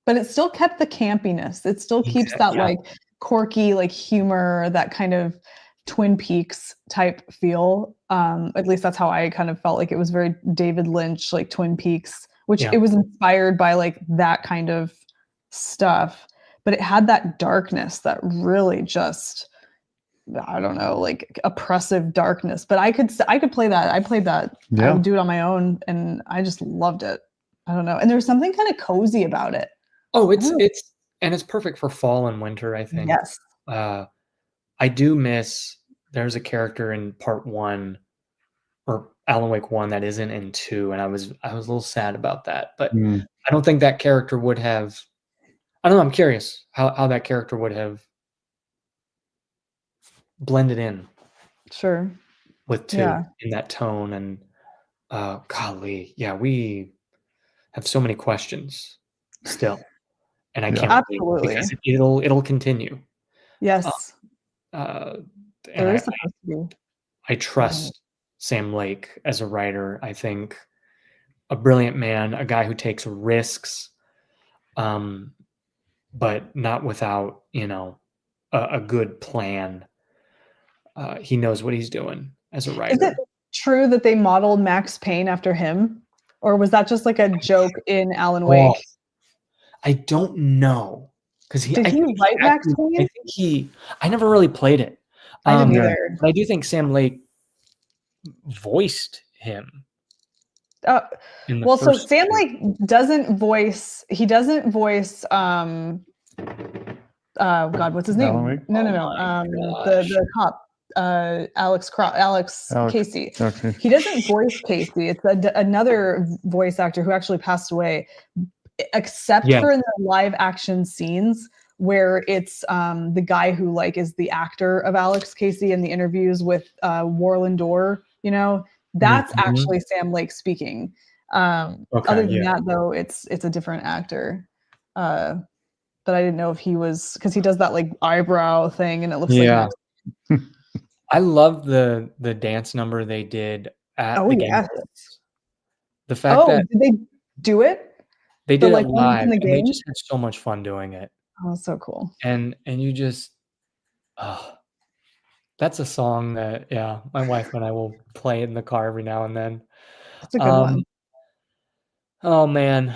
but it still kept the campiness. It still keeps that like quirky, like humor, that kind of Twin Peaks type feel. At least that's how I kind of felt. Like it was very David Lynch, like Twin Peaks, which it was inspired by like that kind of stuff. But it had that darkness that really just, I don't know, like oppressive darkness. But I could play that. I played that. I would do it on my own, and I just loved it. I don't know. And there's something kind of cozy about it. Oh, it's perfect for fall and winter, I think. Yes. I do miss, there's a character in part 1 or Alan Wake 1 that isn't in 2, and I was a little sad about that. But I don't think that character would have, I don't know, I'm curious how that character would have blended in. Sure. With 2 in that tone, and golly, we have so many questions still, and I can't wait because it'll continue. Yes. There is supposed to be. I trust Sam Lake as a writer. I think a brilliant man, a guy who takes risks, but not without, a good plan. He knows what he's doing as a writer. Is it true that they modeled Max Payne after him? Or was that just like a joke in Alan Wake? I don't know. Did he write Max Payne? I think I never really played it. I didn't either. But I do think Sam Lake voiced him. Well, so Sam Lake doesn't voice, God, what's his name? No. The cop, Alex Casey. Okay. He doesn't voice Casey. It's another voice actor who actually passed away, except for in the live action scenes where it's the guy who like is the actor of Alex Casey in the interviews with Warland Orr, that's actually Sam Lake speaking. Other than that though, it's a different actor. But I didn't know if he was, because he does that like eyebrow thing and it looks like Max. I love the dance number they did at the game. The fact that did they do it? They did it live, and they just had so much fun doing it. Oh, so cool. And you just, that's a song that, yeah, my wife and I will play in the car every now and then. That's a good one. Oh man,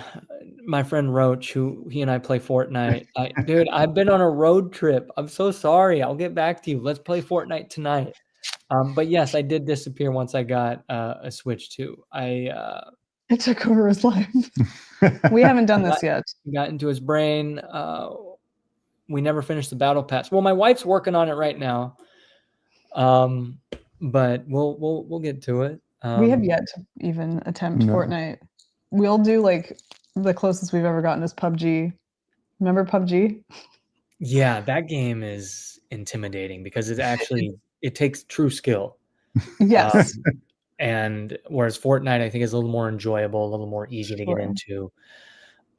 my friend Roach, who he and I play Fortnite. Dude, I've been on a road trip. I'm so sorry. I'll get back to you. Let's play Fortnite tonight. But yes, I did disappear once I got a Switch too. It took over his life. We haven't done this yet. Got into his brain. We never finished the battle pass. Well, my wife's working on it right now. But we'll get to it. We have yet to even attempt Fortnite. We'll do like the closest we've ever gotten is PUBG. Remember PUBG? Yeah, that game is intimidating because it takes true skill. Yes. And whereas Fortnite, I think, is a little more enjoyable, a little more easy to get into.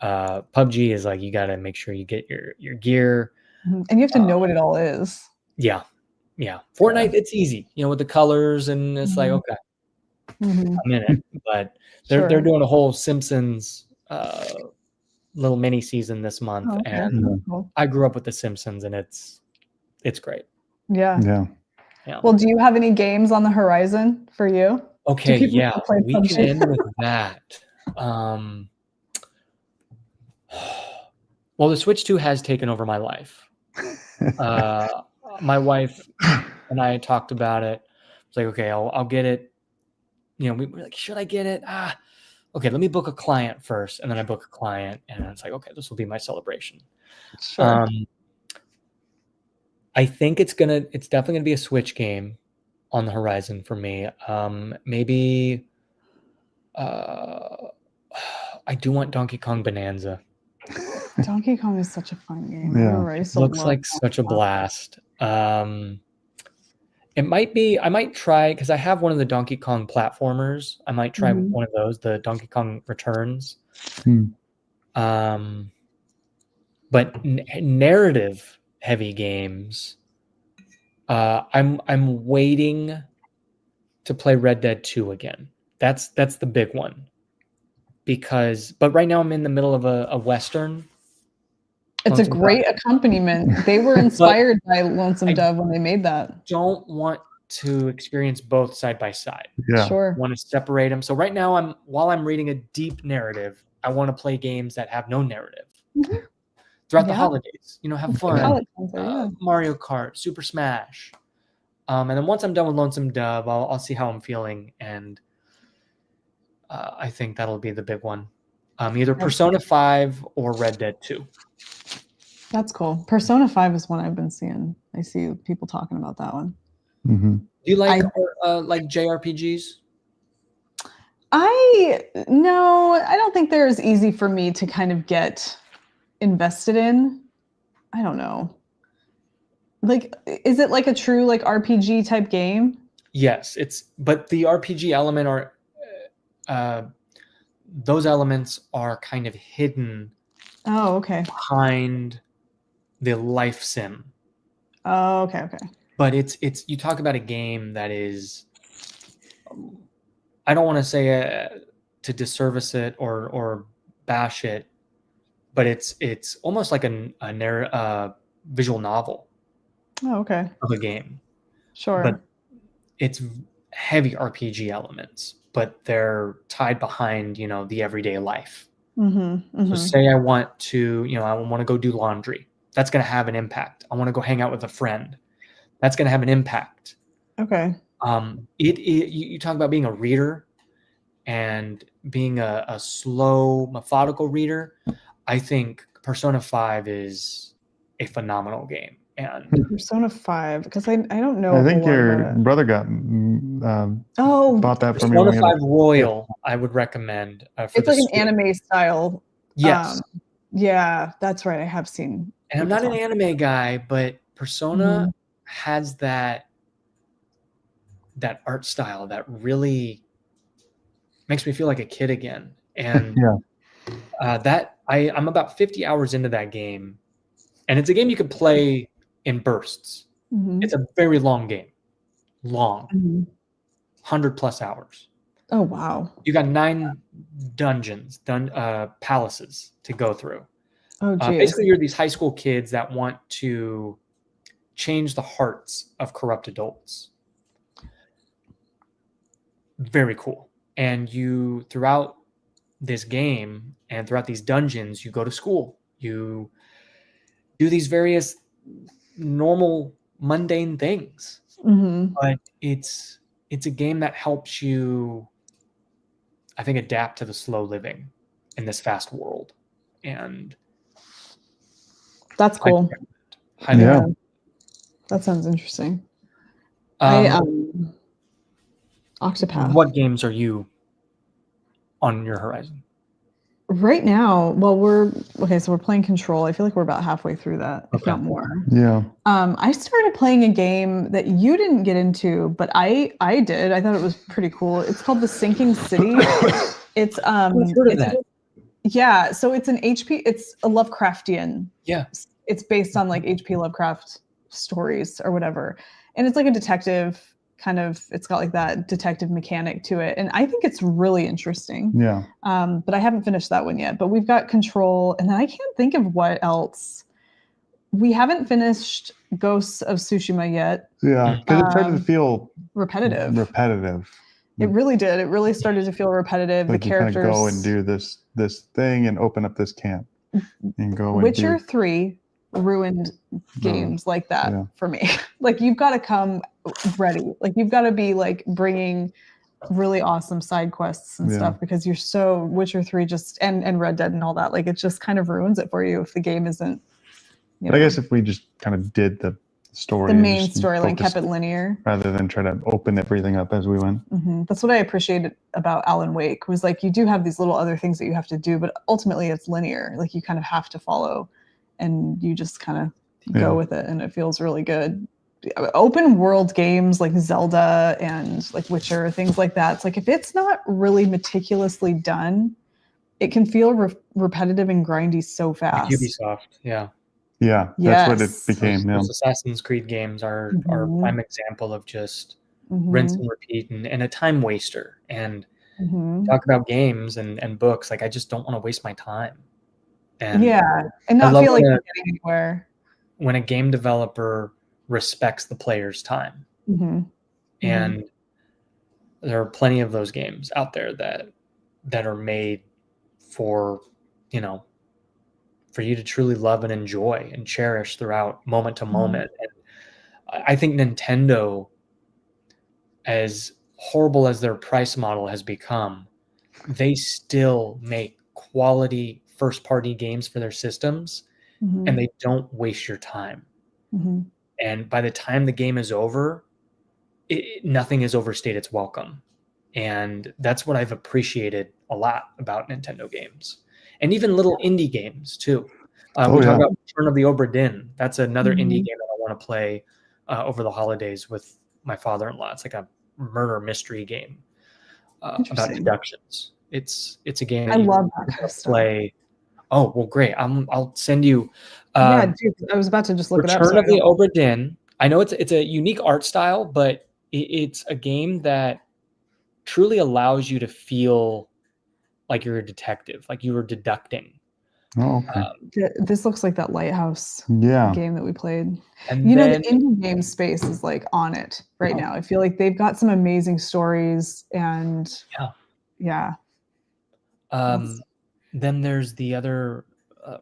PUBG is like you got to make sure you get your gear, and you have to know what it all is. Yeah. Fortnite, it's easy, with the colors, and it's like, okay, I'm in it. But they're doing a whole Simpsons little mini season this month, and I grew up with the Simpsons, and it's great. Yeah. Well, do you have any games on the horizon for you? Okay, yeah, we can end with that. Well, the Switch 2 has taken over my life. My wife and I talked about it. It's like, okay, I'll get it. We were like, should I get it? Okay, let me book a client first. And then I book a client, and it's like, okay, this will be my celebration. Sure. I think it's definitely gonna be a Switch game on the horizon for me. Maybe I do want Donkey Kong Bonanza. Donkey Kong is such a fun game. Yeah. It looks like such a blast. It might be, I might try, because I have one of the Donkey Kong platformers. I might try one of those, the Donkey Kong Returns. But narrative heavy games, I'm waiting to play Red Dead 2 again. That's the big one. But right now I'm in the middle of a Western. It's a great accompaniment. They were inspired by Lonesome Dove when they made that. Don't want to experience both side by side. Yeah. Sure. Want to separate them. So right now while I'm reading a deep narrative, I want to play games that have no narrative. Throughout the holidays, have fun. Mario Kart, Super Smash. And then once I'm done with Lonesome Dove, I'll see how I'm feeling, and I think that'll be the big one. Either Persona 5 or Red Dead 2. That's cool. Persona 5 is one I've been seeing. I see people talking about that one. Mm-hmm. Do you like JRPGs? No, I don't think they're as easy for me to kind of get invested in. I don't know. Like, is it like a true like RPG type game? Yes, but the RPG element those elements are kind of hidden. Oh, okay. Behind the life sim. Oh, okay. But it's you talk about a game that is, I don't want to say to disservice it or bash it, but it's almost like a visual novel. Oh, okay. Of a game. Sure. But it's heavy RPG elements, but they're tied behind, the everyday life. So say I want to, I want to go do laundry. That's going to have an impact. I want to go hang out with a friend. That's going to have an impact. Okay. You talk about being a reader and being a slow, methodical reader. I think Persona 5 is a phenomenal game. And Persona 5, because I don't know. I think your brother got bought that for me. Persona 5 Royal, I would recommend. It's like an anime style. Yes. Yeah, that's right. I have seen. And I'm not an anime guy, but Persona has that art style that really makes me feel like a kid again. And I'm about 50 hours into that game, and it's a game you could play in bursts. It's a very long game. 100+ hours. Oh, wow. You got 9 dungeons, palaces to go through. Oh, geez. Basically, you're these high school kids that want to change the hearts of corrupt adults. Very cool. And you, throughout this game and throughout these dungeons, you go to school. You do these various normal, mundane things. But it's a game that helps you, I think, adapt to the slow living in this fast world. And that's cool. Yeah. That sounds interesting. Octopath. What games are you on your horizon? Right now, well, we're playing Control. I feel like we're about halfway through that, if not more. Yeah. I started playing a game that you didn't get into, but I did. I thought it was pretty cool. It's called The Sinking City. It's I've heard of that. Yeah, so it's it's a Lovecraftian. Yeah. It's based on like H.P. Lovecraft stories or whatever. And it's like a detective kind of, it's got like that detective mechanic to it. And I think it's really interesting. Yeah. But I haven't finished that one yet. But we've got Control, and then I can't think of what else. We haven't finished Ghosts of Tsushima yet. Yeah, because it started to feel repetitive. It really did. It really started to feel repetitive. Like the characters kind of go and do this thing and open up this camp and go. Witcher 3 ruined games like that for me. Like, you've got to come ready. Like, you've got to be like bringing really awesome side quests and stuff, because you're so Witcher 3 just and Red Dead and all that. Like, it just kind of ruins it for you if the game isn't. But I guess if we just kind of did the story, the main storyline, kept it linear rather than try to open everything up as we went. That's what I appreciated about Alan Wake, was like, you do have these little other things that you have to do, but ultimately it's linear. Like, you kind of have to follow, and you just kind of go with it, and it feels really good. Open world games like Zelda and like Witcher, things like that, it's like, if it's not really meticulously done, it can feel repetitive and grindy so fast. Like Ubisoft, Yeah, that's what it became. Those Assassin's Creed games are prime example of just rinse and repeat and a time waster. And talk about games and books, like, I just don't want to waste my time. And and not feel like you're getting anywhere. When a game developer respects the player's time. And there are plenty of those games out there that are made for, for you to truly love and enjoy and cherish throughout moment to moment. And I think Nintendo, as horrible as their price model has become, they still make quality first-party games for their systems, and they don't waste your time. And by the time the game is over, nothing has overstayed its welcome. And that's what I've appreciated a lot about Nintendo games. And even little indie games too. We talk about Return of the Obra Dinn. That's another indie game that I want to play over the holidays with my father-in-law. It's like a murder mystery game about deductions. It's a game that I love that kind of play. Oh, well, great. I'll send you. Dude, I was about to just look it up. Return of the Obra Dinn. I know it's a unique art style, but it's a game that truly allows you to feel like you're a detective, like you were deducting. Oh, okay. This looks like that Lighthouse game that we played. And the indie game space is like on it right now. I feel like they've got some amazing stories, and then there's the other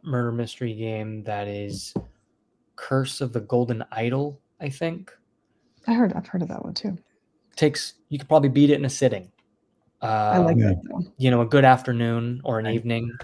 murder mystery game that is Curse of the Golden Idol, I think. I've heard of that one too. You could probably beat it in a sitting. I like that though. A good afternoon or an evening.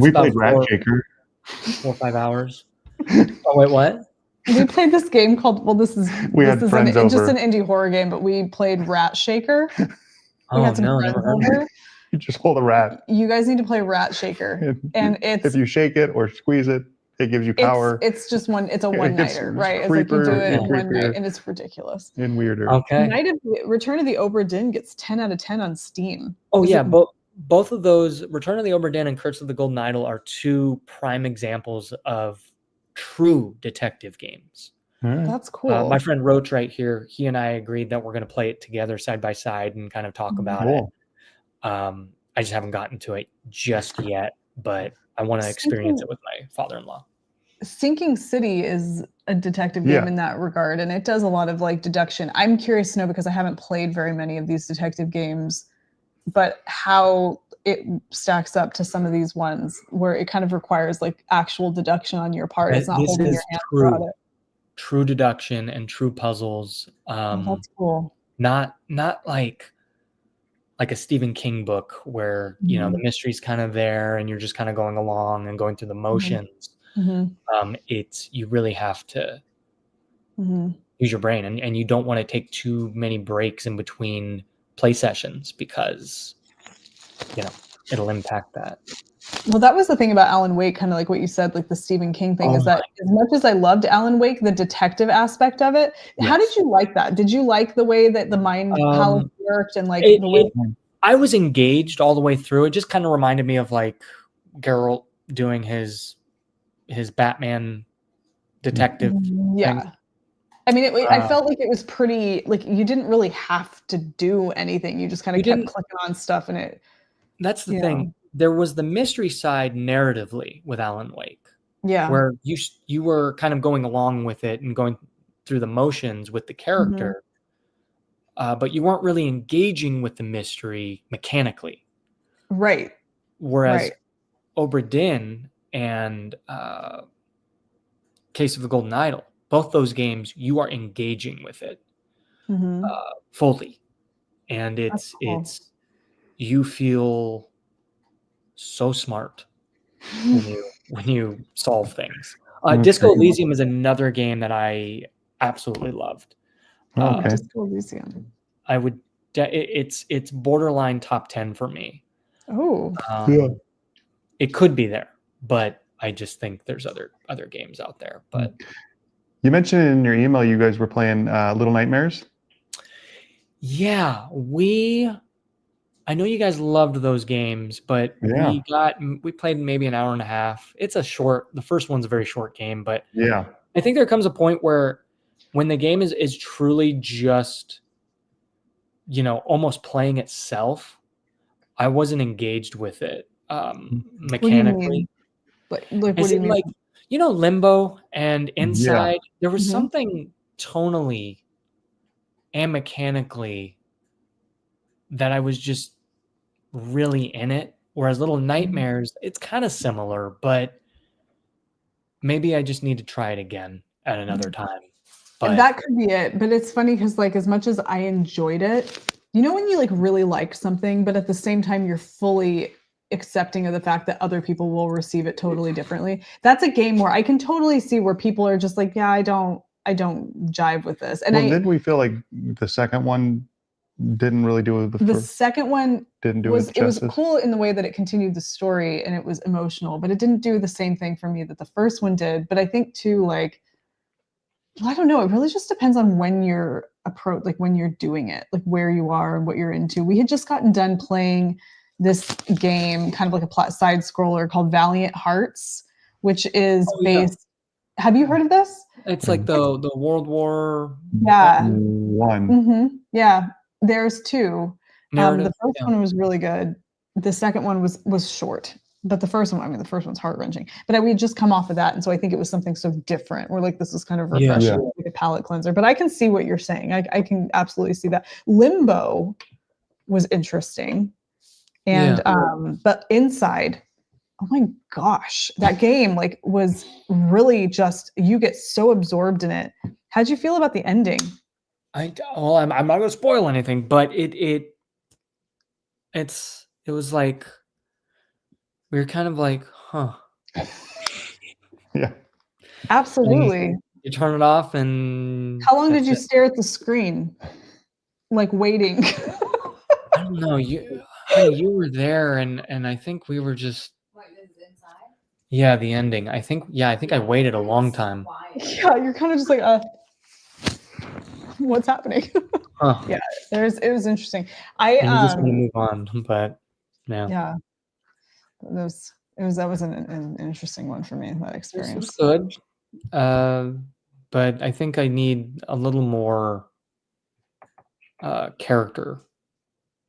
We played Rat Shaker. 4 or 5 hours. Oh, wait, what? We played this game called, just an indie horror game, but we played Rat Shaker. We had some friends over. You just hold a rat. You guys need to play Rat Shaker. And if you shake it or squeeze it, it gives you power. It's just it's a one-nighter, right? It's like you do it in one night, and it's ridiculous. And weirder. Okay. Return of the Obra Dinn gets 10 out of 10 on Steam. Oh, both of those, Return of the Obra Dinn and Curse of the Golden Idol, are two prime examples of true detective games. That's cool. My friend Roach right here, he and I agreed that we're going to play it together side by side and kind of talk about it. I just haven't gotten to it just yet, but I want to experience Sinking, it with my father-in-law. Sinking City is a detective game in that regard, and it does a lot of like deduction. I'm curious to know, because I haven't played very many of these detective games, but how it stacks up to some of these ones where it kind of requires like actual deduction on your part. It's not This holding your is hand throughout it. true deduction and true puzzles. Oh, that's cool. Not like a Stephen King book where, you know, the mystery's kind of there and you're just kind of going along and going through the motions. It's, you really have to use your brain, and you don't want to take too many breaks in between play sessions because, you know, it'll impact that. Well, that was the thing about Alan Wake, kind of like what you said, like the Stephen King thing, is that as much as I loved Alan Wake, the detective aspect of it, how did you like that? Did you like the way that the mind palace worked and like the way? I was engaged all the way through. It just kind of reminded me of like Geralt doing his Batman detective thing. I mean, I felt like it was pretty, like you didn't really have to do anything. You just kind of kept clicking on stuff and it. That's the thing. There was the mystery side narratively with Alan Wake. Yeah. Where you were kind of going along with it and going through the motions with the character. But you weren't really engaging with the mystery mechanically. Right. Whereas Obra Dinn and Case of the Golden Idol, both those games, you are engaging with it fully. And it's you feel so smart when you solve things. Disco Elysium is another game that I absolutely loved. Disco Elysium. I would. It's borderline top 10 for me. Oh, it could be there, but I just think there's other games out there. But you mentioned in your email you guys were playing Little Nightmares. Yeah, I know you guys loved those games, but we played maybe an hour and a half. It's the first one's a very short game, but I think there comes a point where when the game is truly just, you know, almost playing itself, I wasn't engaged with it mechanically. What do you mean? Like, you know, Limbo and Inside, there was something tonally and mechanically that I was just really in it. Whereas Little Nightmares, it's kind of similar, but maybe I just need to try it again at another time. But that could be it. But it's funny because like as much as I enjoyed it, you know, when you like really like something, but at the same time you're fully accepting of the fact that other people will receive it totally differently. That's a game where I can totally see where people are just like, yeah, I don't jive with this. And did we feel like the second one didn't really do it? The second one didn't do it. It was cool in the way that it continued the story and it was emotional, but it didn't do the same thing for me that the first one did. But I think too, like, well, I don't know. It really just depends on when you're like when you're doing it, like where you are and what you're into. We had just gotten done playing this game, kind of like a side scroller called Valiant Hearts, which is based. Have you heard of this? It's like the World War One. Yeah, there's two. The first one was really good. The second one was short, but the first one, I mean, the first one's heart-wrenching. But we had just come off of that, and so I think it was something so different. We're like, this is kind of refreshing, like a palate cleanser. But I can see what you're saying. I can absolutely see that. Limbo was interesting, and but Inside, oh my gosh, that game like was really just, you get so absorbed in it. How'd you feel about the ending? I'm not going to spoil anything, but it was like we were kind of like, huh. Yeah. Absolutely. And you turn it off, and how long did you stare at the screen, like waiting? I don't know. You were there, and I think we were just. Yeah, the ending. I think I waited a long time. Yeah, you're kind of just like, what's happening? Yeah, it was interesting. You just want to move on, but yeah, that was an interesting one for me. That experience. This was good, but I think I need a little more character.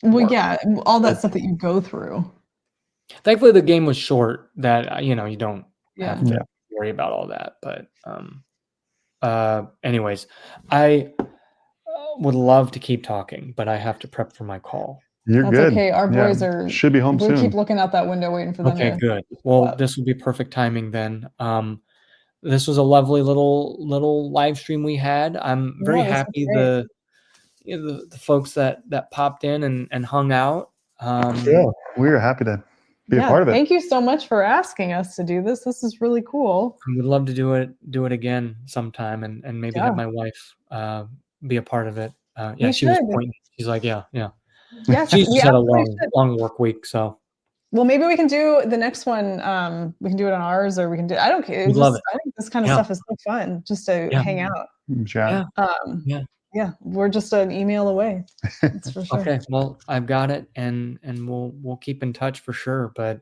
Well, yeah, all that stuff that you go through. Thankfully, the game was short that, you don't have Yeah. to worry about all that. But anyways, I would love to keep talking, but I have to prep for my call. You're That's good. okay. Our Yeah, boys are should be home we soon. keep looking out that window waiting for them Okay, to good. show Well, up. this will be perfect timing then. This was a lovely little live stream we had. I'm very Yeah, this was happy great. the folks that popped in and hung out. Yeah, we are happy to be a part of it. Thank you so much for asking us to do this. This is really cool. I would love to do it again sometime and maybe have Yeah. my wife be a part of it. Yeah, We she was should. pointing. She's like, yeah. Yes, She's we just had a absolutely should. long work week, so Well, maybe we can do the next one. We can do it on ours, or we can do. I don't care. we'd love it. I think this kind of Yeah. stuff is so fun, just to Yeah. hang out. Chat. Yeah. Yeah, we're just an email away. That's for sure. Okay, well, I've got it, and we'll keep in touch for sure. But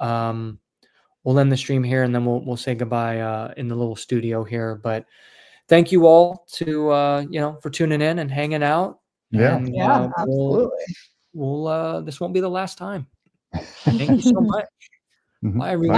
we'll end the stream here, and then we'll say goodbye in the little studio here. But thank you all to for tuning in and hanging out. Yeah. And, Yeah, absolutely. we'll this won't be the last time. Thank you so much. Mhm. Bye, everyone.